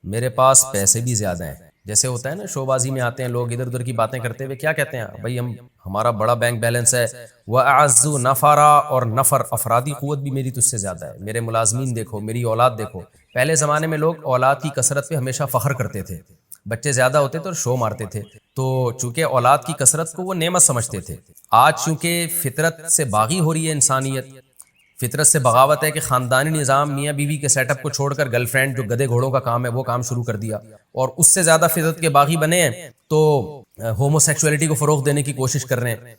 میرے پاس پیسے بھی زیادہ ہیں. جیسے ہوتا ہے نا شو بازی میں آتے ہیں لوگ ادھر ادھر کی باتیں کرتے ہوئے، کیا کہتے ہیں بھائی ہمارا بڑا بینک بیلنس ہے. وَأَعَزُّ نَفَرًا، اور نفر افرادی قوت بھی میری تجھ سے زیادہ ہے، میرے ملازمین دیکھو، میری اولاد دیکھو. پہلے زمانے میں لوگ اولاد کی کثرت پہ ہمیشہ فخر کرتے تھے، بچے زیادہ ہوتے تھے اور شو مارتے تھے، تو چونکہ اولاد کی کثرت کو وہ نعمت سمجھتے تھے. آج چونکہ فطرت سے باغی ہو رہی ہے انسانیت، فطرت سے بغاوت ہے کہ خاندانی نظام میاں بیوی کے سیٹ اپ کو چھوڑ کر گرل فرینڈ جو گدے گھوڑوں کا کام ہے وہ کام شروع کر دیا، اور اس سے زیادہ فطرت کے باغی بنے ہیں تو ہومو سیکسولیٹی کو فروغ دینے کی کوشش کر رہے ہیں،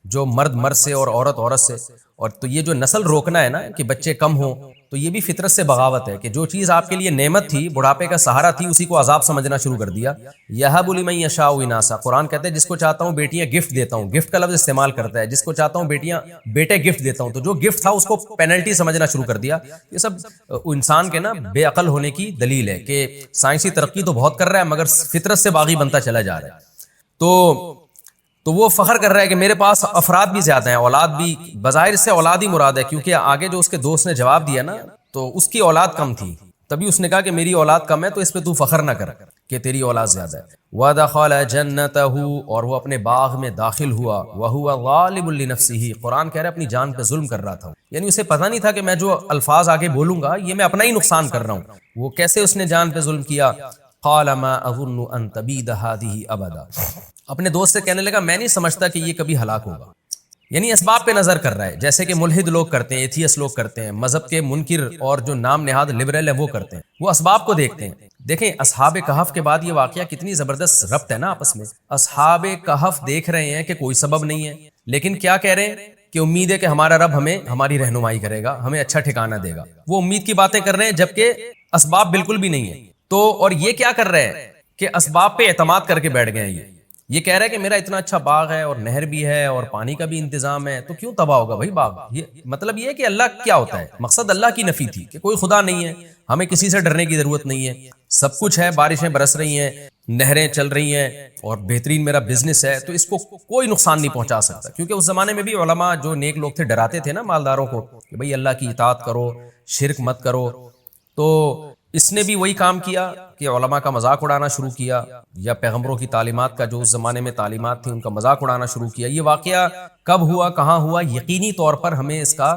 جو مرد سے اور عورت سے. اور تو یہ جو نسل روکنا ہے نا کہ بچے کم ہوں، تو یہ بھی فطرت سے بغاوت ہے کہ جو چیز آپ کے لیے نعمت تھی، بڑھاپے کا سہارا تھی، اسی کو عذاب سمجھنا شروع کر دیا. یہب لمن یشاء اناسا، قرآن کہتا ہے جس کو چاہتا ہوں بیٹیاں گفٹ دیتا ہوں، گفٹ کا لفظ استعمال کرتا ہے، جس کو چاہتا ہوں بیٹیاں بیٹے گفٹ دیتا ہوں. تو جو گفٹ تھا اس کو پینلٹی سمجھنا شروع کر دیا. یہ سب انسان کے نا بے عقل ہونے کی دلیل ہے کہ سائنسی ترقی تو بہت کر رہا ہے مگر فطرت سے باغی بنتا چلا جا رہا ہے. تو وہ فخر کر رہا ہے کہ میرے پاس افراد بھی زیادہ ہیں، اولاد بھی، بظاہر سے اولاد ہی مراد ہے کیونکہ آگے جو اس کے دوست نے جواب دیا نا تو اس کی اولاد کم تھی، تبھی اس نے کہا کہ میری اولاد کم ہے تو اس پہ تو فخر نہ کر کہ تیری اولاد زیادہ ہے. وَدَخَلَ جَنَّتَهُ، اور وہ اپنے باغ میں داخل ہوا. وَهُوَ ظَالِمٌ لِنَفْسِهِ، قرآن کہہ رہا ہے اپنی جان پہ ظلم کر رہا تھا، یعنی اسے پتہ نہیں تھا کہ میں جو الفاظ آگے بولوں گا یہ میں اپنا ہی نقصان کر رہا ہوں. وہ کیسے اس نے جان پہ ظلم کیا. قَالَ مَا أَظُنُّ أَن تَبِيدَ هَٰذِهِ أَبَدًا، اپنے دوست سے کہنے لگا میں نہیں سمجھتا کہ یہ کبھی ہلاک ہوگا. یعنی اسباب پہ نظر کر رہا ہے، جیسے کہ ملحد لوگ کرتے ہیں، ایتھیس لوگ کرتے ہیں، مذہب کے منکر اور جو نام نہاد لبرل ہے وہ کرتے ہیں، وہ اسباب کو دیکھتے ہیں۔ دیکھیں اصحاب کہف کے بعد یہ واقعہ کتنی زبردست ربط ہے نا آپس میں۔ اصحاب کہف دیکھ رہے ہیں کہ کوئی سبب نہیں ہے، لیکن کیا کہہ رہے ہیں کہ امید ہے کہ ہمارا رب ہمیں ہماری رہنمائی کرے گا، ہمیں اچھا ٹھکانہ دے گا۔ وہ امید کی باتیں کر رہے ہیں جبکہ اسباب بالکل بھی نہیں ہے۔ تو اور یہ کیا کر رہے ہیں کہ اسباب پہ اعتماد کر کے بیٹھ گئے ہیں۔ یہ کہہ رہا ہے کہ میرا اتنا اچھا باغ ہے اور نہر بھی ہے اور پانی کا بھی انتظام ہے، تو کیوں تباہ ہوگا بھائی باغ؟ یہ مطلب یہ ہے کہ اللہ کیا ہوتا ہے، مقصد اللہ کی نفی تھی کہ کوئی خدا نہیں ہے، ہمیں کسی سے ڈرنے کی ضرورت نہیں ہے، سب کچھ ہے، بارشیں برس رہی ہیں، نہریں چل رہی ہیں اور بہترین میرا بزنس ہے، تو اس کو کوئی نقصان نہیں پہنچا سکتا۔ کیونکہ اس زمانے میں بھی علماء جو نیک لوگ تھے ڈراتے تھے نا مالداروں کو کہ بھئی اللہ کی اطاعت کرو، شرک مت کرو۔ تو اس نے بھی وہی کام کیا کہ علماء کا مذاق اڑانا شروع کیا، یا پیغمبروں کی تعلیمات کا جو اس زمانے میں تعلیمات تھی ان کا مذاق اڑانا شروع کیا۔ یہ واقعہ کب ہوا، کہاں ہوا، یقینی طور پر ہمیں اس کا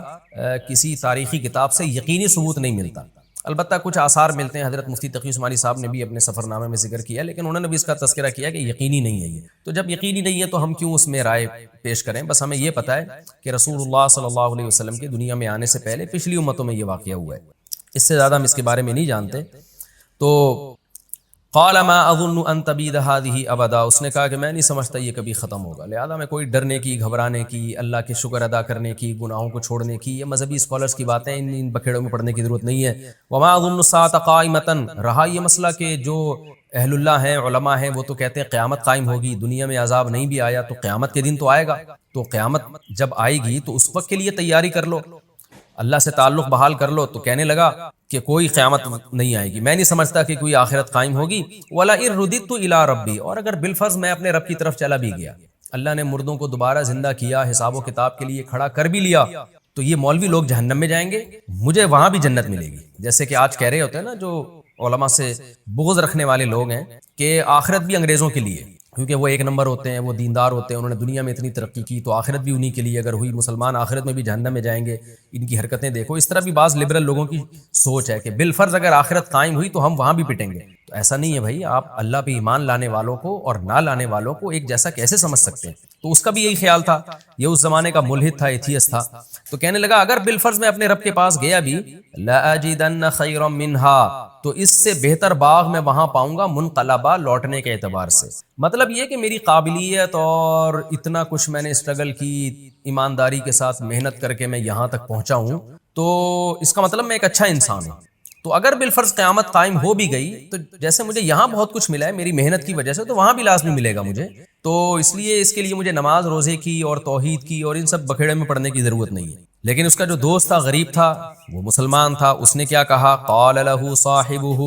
کسی تاریخی کتاب سے یقینی ثبوت نہیں ملتا۔ البتہ کچھ آثار ملتے ہیں، حضرت مفتی تقی عثمانی صاحب نے بھی اپنے سفر نامے میں ذکر کیا، لیکن انہوں نے بھی اس کا تذکرہ کیا کہ یقینی نہیں ہے یہ۔ تو جب یقینی نہیں ہے تو ہم کیوں اس میں رائے پیش کریں؟ بس ہمیں یہ پتہ ہے کہ رسول اللہ صلی اللہ علیہ وسلم کے دنیا میں آنے سے پہلے پچھلی امتوں میں یہ واقعہ ہوا ہے، اس سے زیادہ ہم اس کے بارے میں نہیں جانتے۔ تو قال ما اظن ان تبید هذه ابدا، اس نے کہا کہ میں نہیں سمجھتا یہ کبھی ختم ہوگا، لہذا میں کوئی ڈرنے کی، گھبرانے کی، اللہ کے شکر ادا کرنے کی، گناہوں کو چھوڑنے کی، یہ مذہبی اسکالرز کی باتیں، ان بکھیڑوں میں پڑھنے کی ضرورت نہیں ہے۔ وما اظن الساعة قائمة، رہا یہ مسئلہ کہ جو اہل اللہ ہیں، علماء ہیں، وہ تو کہتے ہیں قیامت قائم ہوگی، دنیا میں عذاب نہیں بھی آیا تو قیامت کے دن تو آئے گا، تو قیامت جب آئے گی تو اس وقت کے لیے تیاری کر لو، اللہ سے تعلق بحال کر لو۔ تو کہنے لگا کہ کوئی قیامت نہیں آئے گی، میں نہیں سمجھتا کہ کوئی آخرت قائم ہوگی۔ وَلَئِن رُدِدتُّ إِلَىٰ رَبِّي، اور اگر بالفرض میں اپنے رب کی طرف چلا بھی گیا، اللہ نے مردوں کو دوبارہ زندہ کیا، حساب و کتاب کے لیے کھڑا کر بھی لیا، تو یہ مولوی لوگ جہنم میں جائیں گے، مجھے وہاں بھی جنت ملے گی۔ جیسے کہ آج کہہ رہے ہوتے ہیں نا جو علماء سے بغض رکھنے والے لوگ ہیں کہ آخرت بھی انگریزوں کے لیے، کیونکہ وہ ایک نمبر ہوتے ہیں، وہ دیندار ہوتے ہیں، انہوں نے دنیا میں اتنی ترقی کی تو آخرت بھی انہی کے لیے اگر ہوئی، مسلمان آخرت میں بھی جہنم میں جائیں گے، ان کی حرکتیں دیکھو۔ اس طرح بھی بعض لبرل لوگوں کی سوچ ہے کہ بالفرض اگر آخرت قائم ہوئی تو ہم وہاں بھی پٹیں گے، تو ایسا نہیں ہے بھائی، آپ اللہ پہ ایمان لانے والوں کو اور نہ لانے والوں کو ایک جیسا کیسے سمجھ سکتے ہیں؟ تو اس کا بھی یہی خیال تھا، یہ اس زمانے کا ملحد تھا، ایتھیس تھا، تو کہنے لگا اگر بالفرض میں اپنے رب کے پاس گیا بھی، لَأَجِدَنَّ خَيْرًا مِّنْهَا، تو اس سے بہتر باغ میں وہاں پاؤں گا، منقلبہ، لوٹنے کے اعتبار سے۔ مطلب یہ کہ میری قابلیت اور اتنا کچھ میں نے اسٹرگل کی، ایمانداری کے ساتھ محنت کر کے میں یہاں تک پہنچا ہوں، تو اس کا مطلب میں ایک اچھا انسان ہوں۔ تو اگر بالفرض قیامت قائم ہو بھی گئی تو جیسے مجھے یہاں بہت کچھ ملا ہے میری محنت کی وجہ سے، تو وہاں بھی لازمی ملے گا مجھے، تو اس لیے اس کے لیے مجھے نماز روزے کی اور توحید کی اور ان سب بکھیڑے میں پڑھنے کی ضرورت نہیں ہے۔ لیکن اس کا جو دوست تھا، غریب تھا، وہ مسلمان تھا، اس نے کیا کہا؟ قال له صاحبہ،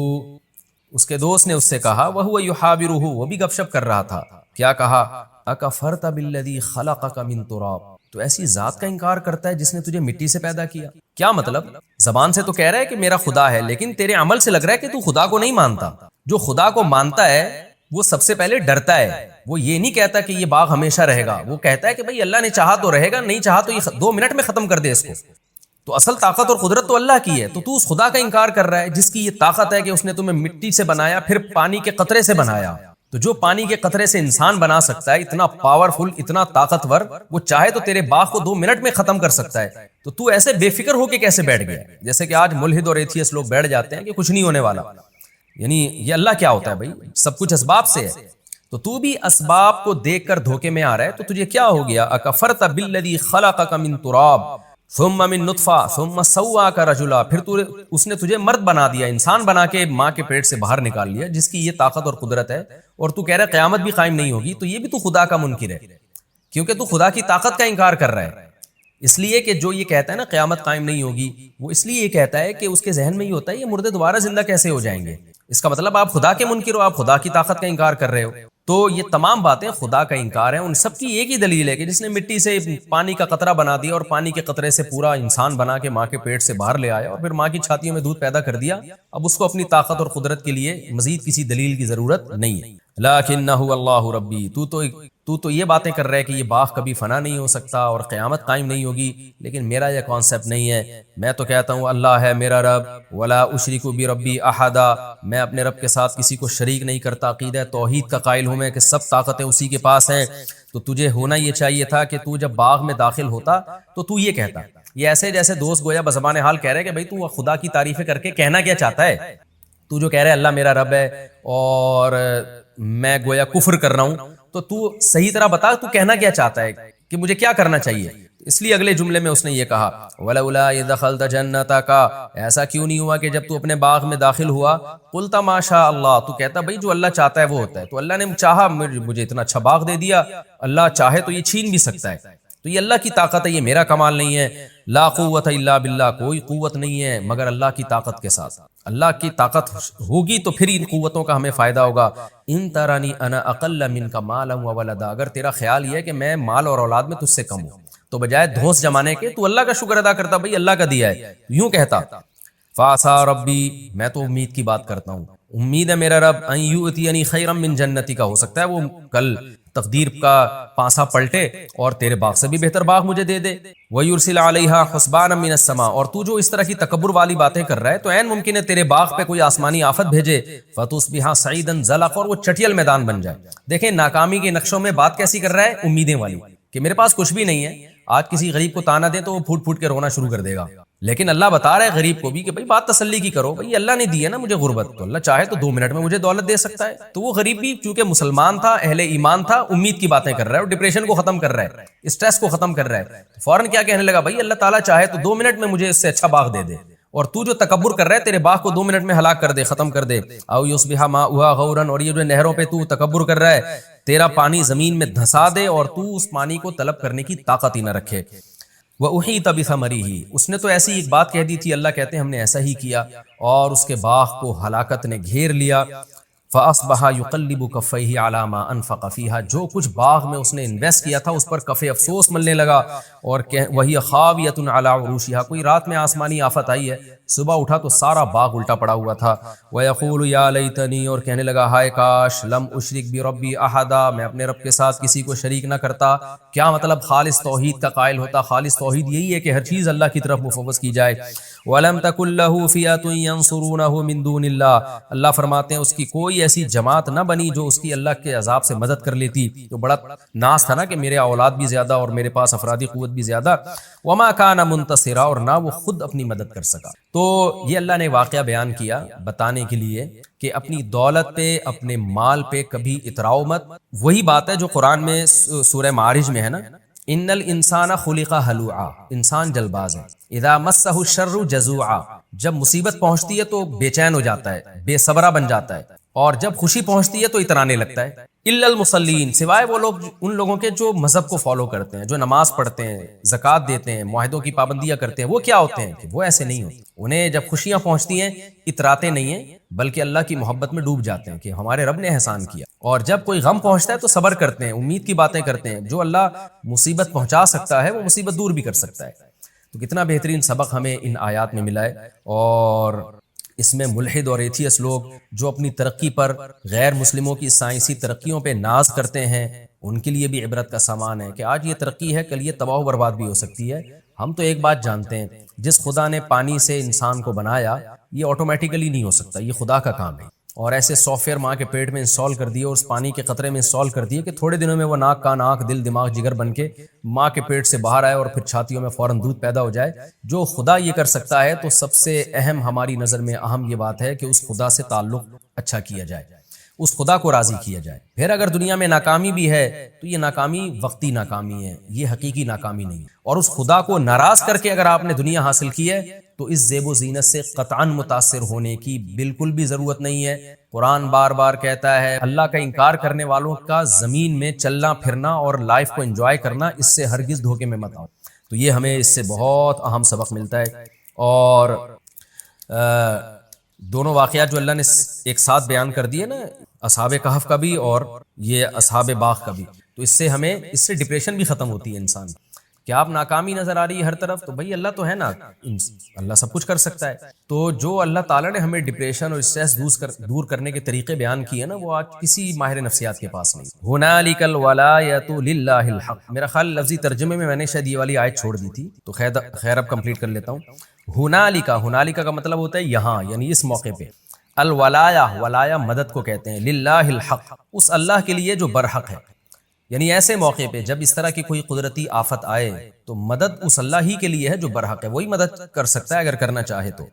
اس کے دوست نے اس سے کہا، وہو یحاورہ، وہ بھی گپ شپ کر رہا تھا، کیا کہا؟ اکفرت بالذی خلقک من تراب، تو ایسی ذات کا انکار کرتا ہے جس نے تجھے مٹی سے پیدا کیا؟ کیا مطلب؟ زبان سے تو کہہ رہا ہے کہ میرا خدا ہے، لیکن تیرے عمل سے لگ رہا ہے کہ تو خدا کو نہیں مانتا۔ جو خدا کو مانتا ہے وہ سب سے پہلے ڈرتا ہے، وہ یہ نہیں کہتا کہ یہ باغ ہمیشہ رہے گا، وہ کہتا ہے کہ بھئی اللہ نے چاہا تو رہے گا، نہیں چاہا تو یہ 2 منٹ میں ختم کر دے اس کو۔ تو اصل طاقت اور قدرت تو اللہ کی ہے، تو اس خدا کا انکار کر رہا ہے جس کی یہ طاقت ہے کہ اس نے تمہیں مٹی سے بنایا، پھر پانی کے قطرے سے بنایا۔ تو جو پانی کے قطرے سے انسان بنا سکتا ہے، اتنا پاورفل، اتنا طاقتور، وہ چاہے تو تیرے باغ کو 2 منٹ میں ختم کر سکتا ہے، تو ایسے بے فکر ہو کے کیسے بیٹھ گیا؟ جیسے کہ آج ملحد اور ایتھیس لوگ بیٹھ جاتے ہیں کہ کچھ نہیں ہونے والا، یعنی یہ اللہ کیا ہوتا ہے بھائی؟ سب کچھ اسباب سے ہے، تو بھی اسباب کو دیکھ کر دھوکے میں آ رہا ہے، تو تجھے کیا ہو گیا؟ اکفرت بالذی خلقک من تراب ثم من نطفہ ثم سواک رجلا، پھر اس نے تجھے مرد بنا دیا، انسان بنا کے ماں کے پیٹ سے باہر نکال لیا، جس کی یہ طاقت اور قدرت ہے، اور تو کہہ رہا ہے قیامت بھی قائم نہیں ہوگی، تو یہ بھی تو خدا کا منکر ہے، کیونکہ تو خدا کی طاقت کا انکار کر رہا ہے۔ اس لیے کہ جو یہ کہتا ہے نا قیامت قائم نہیں ہوگی، وہ اس لیے یہ کہتا ہے کہ اس کے ذہن میں یہ ہوتا ہے یہ مردے دوبارہ زندہ کیسے ہو جائیں گے؟ اس کا مطلب آپ خدا کے منکر ہو، آپ خدا کی طاقت کا انکار کر رہے ہو۔ تو یہ تمام باتیں خدا کا انکار ہیں، ان سب کی ایک ہی دلیل ہے کہ جس نے مٹی سے پانی کا قطرہ بنا دیا اور پانی کے قطرے سے پورا انسان بنا کے ماں کے پیٹ سے باہر لے آیا اور پھر ماں کی چھاتیوں میں دودھ پیدا کر دیا، اب اس کو اپنی طاقت اور قدرت کے لیے مزید کسی دلیل کی ضرورت نہیں ہے۔ لکنہ اللہ ربی، تو تو یہ باتیں کر رہا ہے کہ یہ باغ کبھی فنا نہیں ہو سکتا اور قیامت قائم نہیں ہوگی، لیکن میرا یہ کانسیپٹ نہیں ہے۔ میں تو کہتا ہوں اللہ ہے میرا رب، ولا اشرک بربی احدا، میں اپنے رب کے ساتھ کسی کو شریک نہیں کرتا، عقیدہ توحید کا قائل ہوں میں کہ سب طاقتیں اسی کے پاس ہیں۔ تو تجھے ہونا یہ چاہیے تھا کہ تو جب باغ میں داخل ہوتا تو یہ کہتا، یہ ایسے جیسے دوست گویا بزبان حال کہہ رہے کہ بھائی تو خدا کی تعریفیں کر کے کہنا کیا چاہتا ہے؟ تو جو کہہ رہا ہے اللہ میرا رب ہے اور میں گویا کفر کر رہا ہوں، تو صحیح طرح بتا تو کہنا کیا چاہتا ہے کہ مجھے کیا کرنا چاہیے؟ اس لیے اگلے جملے میں اس نے یہ کہا وَلَوْلَا إِذْ دَخَلْتَ جَنَّتَكَ، ایسا کیوں نہیں ہوا کہ جب تو اپنے باغ میں داخل ہوا قُلْتَ مَا شَاءَ اللَّهُ، تو کہتا بھائی جو اللہ چاہتا ہے وہ ہوتا ہے، تو اللہ نے چاہا مجھے اتنا اچھا باغ دے دیا، اللہ چاہے تو یہ چھین بھی سکتا ہے، تو یہ اللہ کی طاقت ہے، یہ میرا کمال نہیں ہے۔ لا قوت الا باللہ، کوئی قوت نہیں ہے مگر اللہ کی طاقت کے ساتھ، اللہ کی طاقت ہوگی تو پھر ان قوتوں کا ہمیں فائدہ ہوگا۔ ان ترانی انا اقل منک مالا وولدا، اگر تیرا خیال یہ ہے کہ میں مال اور اولاد میں تجھ سے کم ہوں تو بجائے دھوس جمانے کے تو اللہ کا شکر ادا کرتا، بھائی اللہ کا دیا ہے، یوں کہتا فاسا ربی، میں تو امید کی بات کرتا ہوں، امید ہے میرا رب ان یؤتینی خیرا من جنتی کا، ہو سکتا ہے وہ کل تقدیر کا پانسا پلٹے اور تیرے باغ سے بھی بہتر باغ مجھے دے دے۔ وَيُرْسِلَ عَلَيْهَا حُسْبَانًا مِّنَ السَّمَاءِ، اور تو جو اس طرح کی تکبر والی باتیں کر رہا ہے تو عین ممکن ہے تیرے باغ پہ کوئی آسمانی آفت بھیجے، فَتُصْبِحَ صَعِيدًا زَلَقًا، اور وہ چٹیل میدان بن جائے۔ دیکھیں ناکامی کے نقشوں میں بات کیسی کر رہا ہے، امیدیں والی، کہ میرے پاس کچھ بھی نہیں ہے، آج کسی غریب کو تانا دیں تو وہ پھوٹ پھوٹ کے رونا شروع کر دے گا، لیکن اللہ بتا رہا ہے غریب کو بھی کہ بھائی بات تسلی کی کرو، بھائی اللہ نے دی ہے نا مجھے غربت، تو اللہ چاہے تو 2 منٹ میں مجھے دولت دے سکتا ہے۔ تو وہ غریب بھی چونکہ مسلمان تھا، اہل ایمان تھا، امید کی باتیں کر رہا ہے اور ڈپریشن کو ختم کر رہا ہے، اسٹریس کو ختم کر رہا ہے، فوراً کیا کہنے لگا، بھائی اللہ تعالیٰ چاہے تو 2 منٹ میں مجھے اس سے اچھا باغ دے دے، اور تو جو تکبر کر رہا ہے تیرے باغ کو 2 منٹ میں ہلاک کر دے، ختم کر دے۔ او یصبح ماؤها غورا، اور یہ جو نہروں پہ تو تکبر کر رہا ہے، تیرا پانی زمین میں دھسا دے اور تو اس پانی کو طلب کرنے کی طاقت ہی نہ رکھے۔ وَأُحِيطَ بِثَمَرِهِ، اس نے تو ایسی ایک بات کہہ دی تھی، اللہ کہتے ہیں ہم نے ایسا ہی کیا اور اس کے باغ کو ہلاکت نے گھیر لیا۔ فَأَصْبَحَ يُقَلِّبُ كَفَّيْهِ عَلَى مَا أَنفَقَ فِيهَا، جو کچھ باغ میں اس نے انویسٹ کیا تھا اس پر کف افسوس ملنے لگا، اور وَهِيَ خَاوِيَةٌ عَلَى عُرُوشِهَا، کوئی رات میں آسمانی آفت آئی ہے، صبح اٹھا تو سارا باغ الٹا پڑا ہوا تھا۔ وَيَقُولُ يَا لَيْتَنِي، اور کہنے لگا ہائے کاش، لَمْ أُشْرِكْ بِرَبِّي أَحَدًا، میں اپنے رب کے ساتھ کسی کو شریک نہ کرتا۔ کیا مطلب، خالص توحید کا قائل ہوتا، خالص توحید یہی ہے کہ ہر چیز اللہ کی طرف مفوض کی جائے۔ وَلَمْ تَكُنْ لَهُ فِئَةٌ يَنْصُرُونَهُ مِنْ دُونِ اللَّهِ، اللہ فرماتے ہیں اس کی کوئی ایسی جماعت نہ بنی جو اس کی اللہ کے عذاب سے مدد کر لیتی، تو بڑا ناز تھا نا کہ میرے اولاد بھی زیادہ اور میرے پاس افرادی قوت بھی زیادہ۔ وَمَا كَانَ مُنْتَصِرًا، اور نہ وہ خود اپنی مدد کر سکا۔ تو یہ اللہ نے واقعہ بیان کیا بتانے کے لیے کہ اپنی دولت پہ، اپنے مال پہ کبھی اتراؤ مت۔ وہی بات ہے جو قرآن میں سورہ معارج میں ہے نا، ان الانسان خلق ہلوعا، انسان جلد باز ہے، اذا مسہ الشر جزوعا، جب مصیبت پہنچتی ہے تو بے چین ہو جاتا ہے، بے صبرہ بن جاتا ہے، اور جب خوشی پہنچتی ہے تو اترانے لگتا ہے۔ الا المصلین، سوائے وہ لوگ، ان لوگوں کے جو مذہب کو فالو کرتے ہیں، جو نماز پڑھتے ہیں، زکوٰۃ دیتے ہیں، معاہدوں کی پابندیاں کرتے ہیں، وہ کیا ہوتے ہیں کہ وہ ایسے نہیں ہوتے، انہیں جب خوشیاں پہنچتی ہیں اتراتے نہیں ہیں بلکہ اللہ کی محبت میں ڈوب جاتے ہیں کہ ہمارے رب نے احسان کیا، اور جب کوئی غم پہنچتا ہے تو صبر کرتے ہیں، امید کی باتیں کرتے ہیں، جو اللہ مصیبت پہنچا سکتا ہے وہ مصیبت دور بھی کر سکتا ہے۔ تو کتنا بہترین سبق ہمیں ان آیات میں ملا ہے، اور اس میں ملحد اور ایتھیس لوگ جو اپنی ترقی پر غیر مسلموں کی سائنسی ترقیوں پہ ناز کرتے ہیں، ان کے لیے بھی عبرت کا سامان ہے کہ آج یہ ترقی ہے، کل یہ تباہ و برباد بھی ہو سکتی ہے۔ ہم تو ایک بات جانتے ہیں، جس خدا نے پانی سے انسان کو بنایا یہ آٹومیٹیکلی نہیں ہو سکتا، یہ خدا کا کام ہے، اور ایسے سافٹ ویئر ماں کے پیٹ میں انسٹال کر دیے اور اس پانی کے قطرے میں انسٹال کر دیے کہ تھوڑے دنوں میں وہ ناک کان آنکھ دل دماغ جگر بن کے ماں کے پیٹ سے باہر آئے اور پھر چھاتیوں میں فوراً دودھ پیدا ہو جائے۔ جو خدا یہ کر سکتا ہے تو سب سے اہم ہماری نظر میں اہم یہ بات ہے کہ اس خدا سے تعلق اچھا کیا جائے، اس خدا کو راضی کیا جائے۔ پھر اگر دنیا میں ناکامی بھی ہے تو یہ ناکامی وقتی ناکامی ہے، یہ حقیقی ناکامی نہیں، اور اس خدا کو ناراض کر کے اگر آپ نے دنیا حاصل کی ہے تو اس زیب و زینت سے قطعاً متاثر ہونے کی بالکل بھی ضرورت نہیں ہے۔ قرآن بار بار کہتا ہے اللہ کا انکار کرنے والوں کا زمین میں چلنا پھرنا اور لائف کو انجوائے کرنا، اس سے ہرگز دھوکے میں مت آؤ۔ تو یہ ہمیں اس سے بہت اہم سبق ملتا ہے، اور دونوں واقعات جو اللہ نے ایک ساتھ بیان کر دیے نا، اصحاب کہف کا بھی اور یہ اصحاب باغ کا بھی، تو اس سے ہمیں، اس سے ڈپریشن بھی ختم ہوتی ہے انسان، کہ آپ ناکامی نظر آ رہی ہے ہر طرف، تو بھائی اللہ تو ہے نا، اللہ سب کچھ کر سکتا ہے۔ تو جو اللہ تعالیٰ نے ہمیں ڈپریشن اور اسٹریس دور کرنے کے طریقے بیان کیے نا، وہ آج کسی ماہر نفسیات کے پاس نہیں۔ ہنالک الولایۃ للہ الحق، میرا خیال لفظی ترجمے میں نے شاید یہ والی آیت چھوڑ دی تھی، تو خیر اب کمپلیٹ کر لیتا ہوں۔ ہنالک کا مطلب ہوتا ہے یہاں، یعنی اس موقع پہ۔ ولایا مدد کو کہتے ہیں، للہ الحق، اس اللہ کے لیے جو برحق ہے، یعنی ایسے موقع پہ جب اس طرح کی کوئی قدرتی آفت آئے تو مدد اس اللہ ہی کے لیے ہے جو برحق ہے، وہی مدد کر سکتا ہے اگر کرنا چاہے تو۔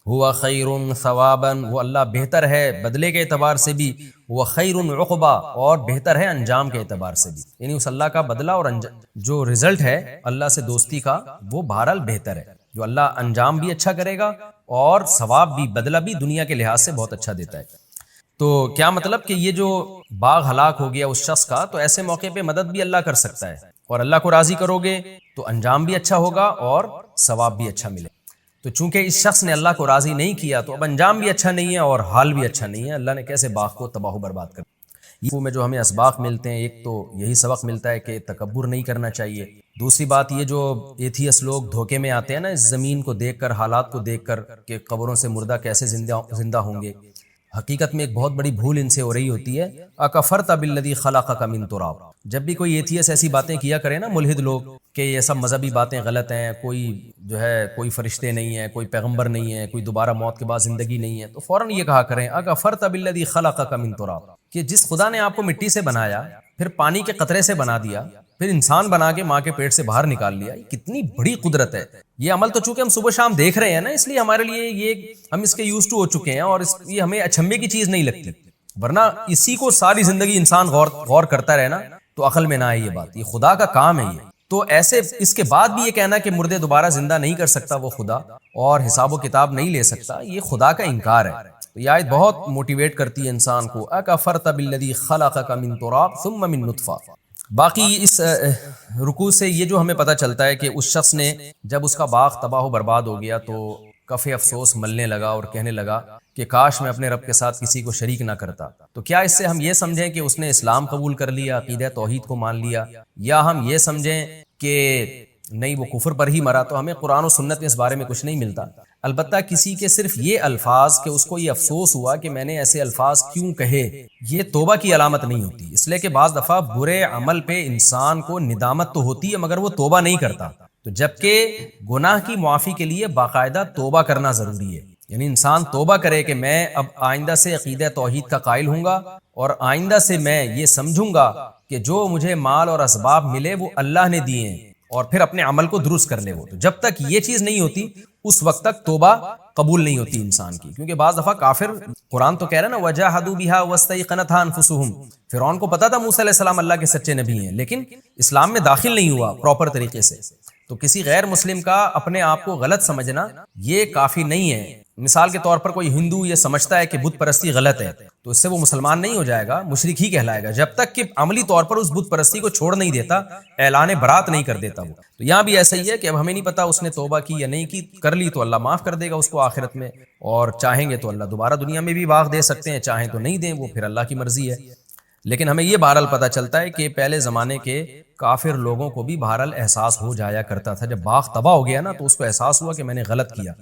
ہوا خیر ثوابا، وہ اللہ بہتر ہے بدلے کے اعتبار سے بھی، وہ خیر عقبا، اور بہتر ہے انجام کے اعتبار سے بھی، یعنی اس اللہ کا بدلہ اور جو رزلٹ ہے اللہ سے دوستی کا وہ بہرحال بہتر ہے، جو اللہ انجام بھی اچھا کرے گا اور ثواب بھی، بدلہ بھی دنیا کے لحاظ سے بہت اچھا دیتا ہے۔ تو کیا مطلب کہ یہ جو باغ ہلاک ہو گیا اس شخص کا، تو ایسے موقع پہ مدد بھی اللہ کر سکتا ہے، اور اللہ کو راضی کرو گے تو انجام بھی اچھا ہوگا اور ثواب بھی اچھا ملے۔ تو چونکہ اس شخص نے اللہ کو راضی نہیں کیا تو اب انجام بھی اچھا نہیں ہے اور حال بھی اچھا نہیں ہے، اللہ نے کیسے باغ کو تباہ و برباد کر دیا۔ میں جو ہمیں اسباق ملتے ہیں، ایک تو یہی سبق ملتا ہے کہ تکبر نہیں کرنا چاہیے، دوسری بات یہ جو ایتھیس لوگ دھوکے میں آتے ہیں نا اس زمین کو دیکھ کر، حالات کو دیکھ کر کہ قبروں سے مردہ کیسے زندہ ہوں گے، حقیقت میں ایک بہت بڑی بھول ان سے ہو رہی ہوتی ہے۔ اکفرت بالذی خلقک من تراب، جب بھی کوئی ایتھیس ایسی باتیں کیا کرے نا ملحد لوگ کہ یہ سب مذہبی باتیں غلط ہیں، کوئی فرشتے نہیں ہیں، کوئی پیغمبر نہیں ہے، کوئی دوبارہ موت کے بعد زندگی نہیں ہے، تو فوراً یہ کہا کریں اکفرت بالذی خلقک من تراب، کہ جس خدا نے آپ کو مٹی سے بنایا، پھر پانی کے قطرے سے بنا دیا، پھر انسان بنا کے ماں کے پیٹ سے باہر نکال لیا، یہ کتنی بڑی قدرت ہے۔ یہ عمل تو چونکہ ہم صبح شام دیکھ رہے ہیں نا، اس لیے ہمارے لیے یہ ہم اس کے یوز ٹو ہو چکے ہیں، اور یہ ہمیں اچھمبے کی چیز نہیں لگتی، ورنہ اسی کو ساری زندگی انسان غور کرتا رہے نا تو عقل میں نہ آئے یہ بات، یہ خدا کا کام ہے یہ۔ تو ایسے اس کے بعد بھی یہ کہنا کہ مردے دوبارہ زندہ نہیں کر سکتا وہ خدا، اور حساب و کتاب نہیں لے سکتا، یہ خدا کا انکار ہے۔ تو یہ آیت بہت موٹیویٹ کرتی ہے انسان کو، اکفرت بالذی خلقک من تراب ثم من نطفہ۔ باقی اس رکوع سے یہ جو ہمیں پتہ چلتا ہے کہ اس شخص نے جب اس کا باغ تباہ و برباد ہو گیا تو کف افسوس ملنے لگا اور کہنے لگا کہ کاش میں اپنے رب کے ساتھ کسی کو شریک نہ کرتا۔ تو کیا اس سے ہم یہ سمجھیں کہ اس نے اسلام قبول کر لیا، عقیدہ توحید کو مان لیا، یا ہم یہ سمجھیں کہ نہیں وہ کفر پر ہی مرا؟ تو ہمیں قرآن و سنت میں اس بارے میں کچھ نہیں ملتا۔ البتہ کسی کے صرف یہ الفاظ کہ اس کو یہ افسوس ہوا کہ میں نے ایسے الفاظ کیوں کہے، یہ توبہ کی علامت نہیں ہوتی، اس لیے کہ بعض دفعہ برے عمل پہ انسان کو ندامت تو ہوتی ہے مگر وہ توبہ نہیں کرتا، تو جبکہ گناہ کی معافی کے لیے باقاعدہ توبہ کرنا ضروری ہے، یعنی انسان توبہ کرے کہ میں اب آئندہ سے عقیدہ توحید کا قائل ہوں گا، اور آئندہ سے میں یہ سمجھوں گا کہ جو مجھے مال اور اسباب ملے وہ اللہ نے دیے ہیں، اور پھر اپنے عمل کو درست کر لے وہ۔ تو جب تک یہ چیز نہیں ہوتی اس وقت تک توبہ قبول نہیں ہوتی انسان کی، کیونکہ بعض دفعہ کافر، قرآن تو کہہ رہا ہے نا وَجَاهَدُوا بِهَا وَاسْتَيْقَنَتْهَا أَنفُسُهُمْ، فرعون کو پتا تھا موسیٰ علیہ السلام اللہ کے سچے نبی ہیں، لیکن اسلام میں داخل نہیں ہوا پراپر طریقے سے۔ تو کسی غیر مسلم کا اپنے آپ کو غلط سمجھنا یہ کافی نہیں ہے۔ مثال کے طور پر کوئی ہندو یہ سمجھتا ہے کہ بت پرستی غلط ہے، تو اس سے وہ مسلمان نہیں ہو جائے گا، مشرک ہی کہلائے گا، جب تک کہ عملی طور پر اس بت پرستی کو چھوڑ نہیں دیتا، اعلان برات نہیں کر دیتا وہ۔ تو یہاں بھی ایسا ہی ہے کہ اب ہمیں نہیں پتا اس نے توبہ کی یا نہیں کی، کر لی تو اللہ معاف کر دے گا اس کو آخرت میں، اور چاہیں گے تو اللہ دوبارہ دنیا میں بھی باغ دے سکتے ہیں، چاہیں تو نہیں دیں، وہ پھر اللہ کی مرضی ہے۔ لیکن ہمیں یہ بہرحال پتہ چلتا ہے کہ پہلے زمانے کے کافر لوگوں کو بھی بہرحال احساس ہو جایا کرتا تھا، جب باغ تباہ ہو گیا نا تو اس کو احساس ہوا کہ میں نے غلط کیا۔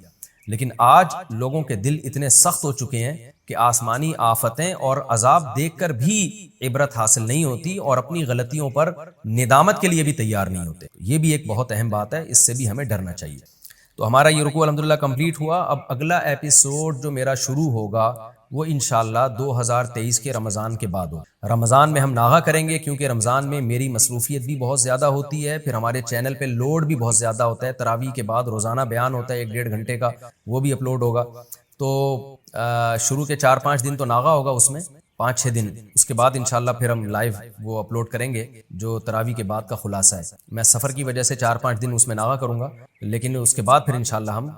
لیکن آج لوگوں کے دل اتنے سخت ہو چکے ہیں کہ آسمانی آفتیں اور عذاب دیکھ کر بھی عبرت حاصل نہیں ہوتی، اور اپنی غلطیوں پر ندامت کے لیے بھی تیار نہیں ہوتے۔ یہ بھی ایک بہت اہم بات ہے، اس سے بھی ہمیں ڈرنا چاہیے۔ تو ہمارا یہ رکوع الحمدللہ کمپلیٹ ہوا۔ اب اگلا ایپیسوڈ جو میرا شروع ہوگا وہ انشاءاللہ 2023 کے رمضان کے بعد ہوگا۔ رمضان میں ہم ناغہ کریں گے، کیونکہ رمضان میں میری مصروفیت بھی بہت زیادہ ہوتی ہے، پھر ہمارے چینل پہ لوڈ بھی بہت زیادہ ہوتا ہے، تراویح کے بعد روزانہ بیان ہوتا ہے 1-1.5 گھنٹے کا، وہ بھی اپلوڈ ہوگا۔ تو شروع کے 4-5 دن تو ناغہ ہوگا، اس میں 5-6 دن، اس کے بعد انشاءاللہ پھر ہم لائیو وہ اپلوڈ کریں گے جو تراویح کے بعد کا خلاصہ ہے۔ میں سفر کی وجہ سے 4-5 دن اس میں ناغہ کروں گا، لیکن اس کے بعد پھر انشاءاللہ ہم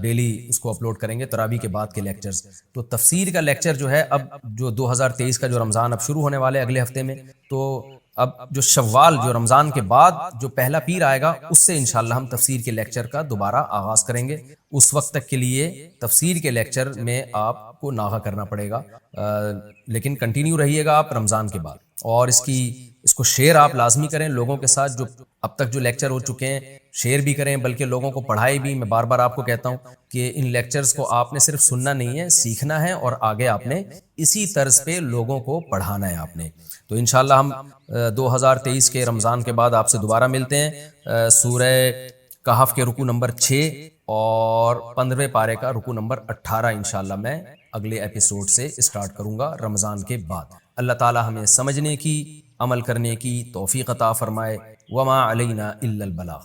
ڈیلی اس کو اپلوڈ کریں گے تراویح کے بعد کے لیکچرز۔ تو تفسیر کا لیکچر جو ہے اب جو 2023 کا جو رمضان اب شروع ہونے والے اگلے ہفتے میں، تو اب جو شوال جو رمضان کے بعد جو پہلا پیر آئے گا اس سے انشاءاللہ ہم تفسیر کے لیکچر کا دوبارہ آغاز کریں گے۔ اس وقت تک کے لیے تفسیر کے لیکچر میں آپ کو ناغہ کرنا پڑے گا، لیکن کنٹینیو رہیے گا آپ رمضان کے بعد، اور اس کو شیئر آپ لازمی کریں لوگوں کے ساتھ جو اب تک جو لیکچر ہو چکے ہیں شیئر بھی کریں، بلکہ لوگوں کو پڑھائے بھی. میں بار بار آپ کو کہتا ہوں کہ ان لیکچرز کو آپ نے صرف سننا نہیں ہے، سیکھنا ہے، اور آگے آپ نے اسی طرز پہ لوگوں کو پڑھانا ہے آپ نے. تو انشاءاللہ ہم 2023 کے رمضان کے بعد آپ سے دوبارہ ملتے ہیں. سورہ کہف کے رکوع نمبر 6 اور 15ویں پارے کا رکوع نمبر 18 انشاءاللہ میں اگلے ایپیسوڈ سے اسٹارٹ کروں گا رمضان کے بعد. اللہ تعالی ہمیں سمجھنے کی، عمل کرنے کی توفیق عطا فرمائے. وما علینا الا البلاغ.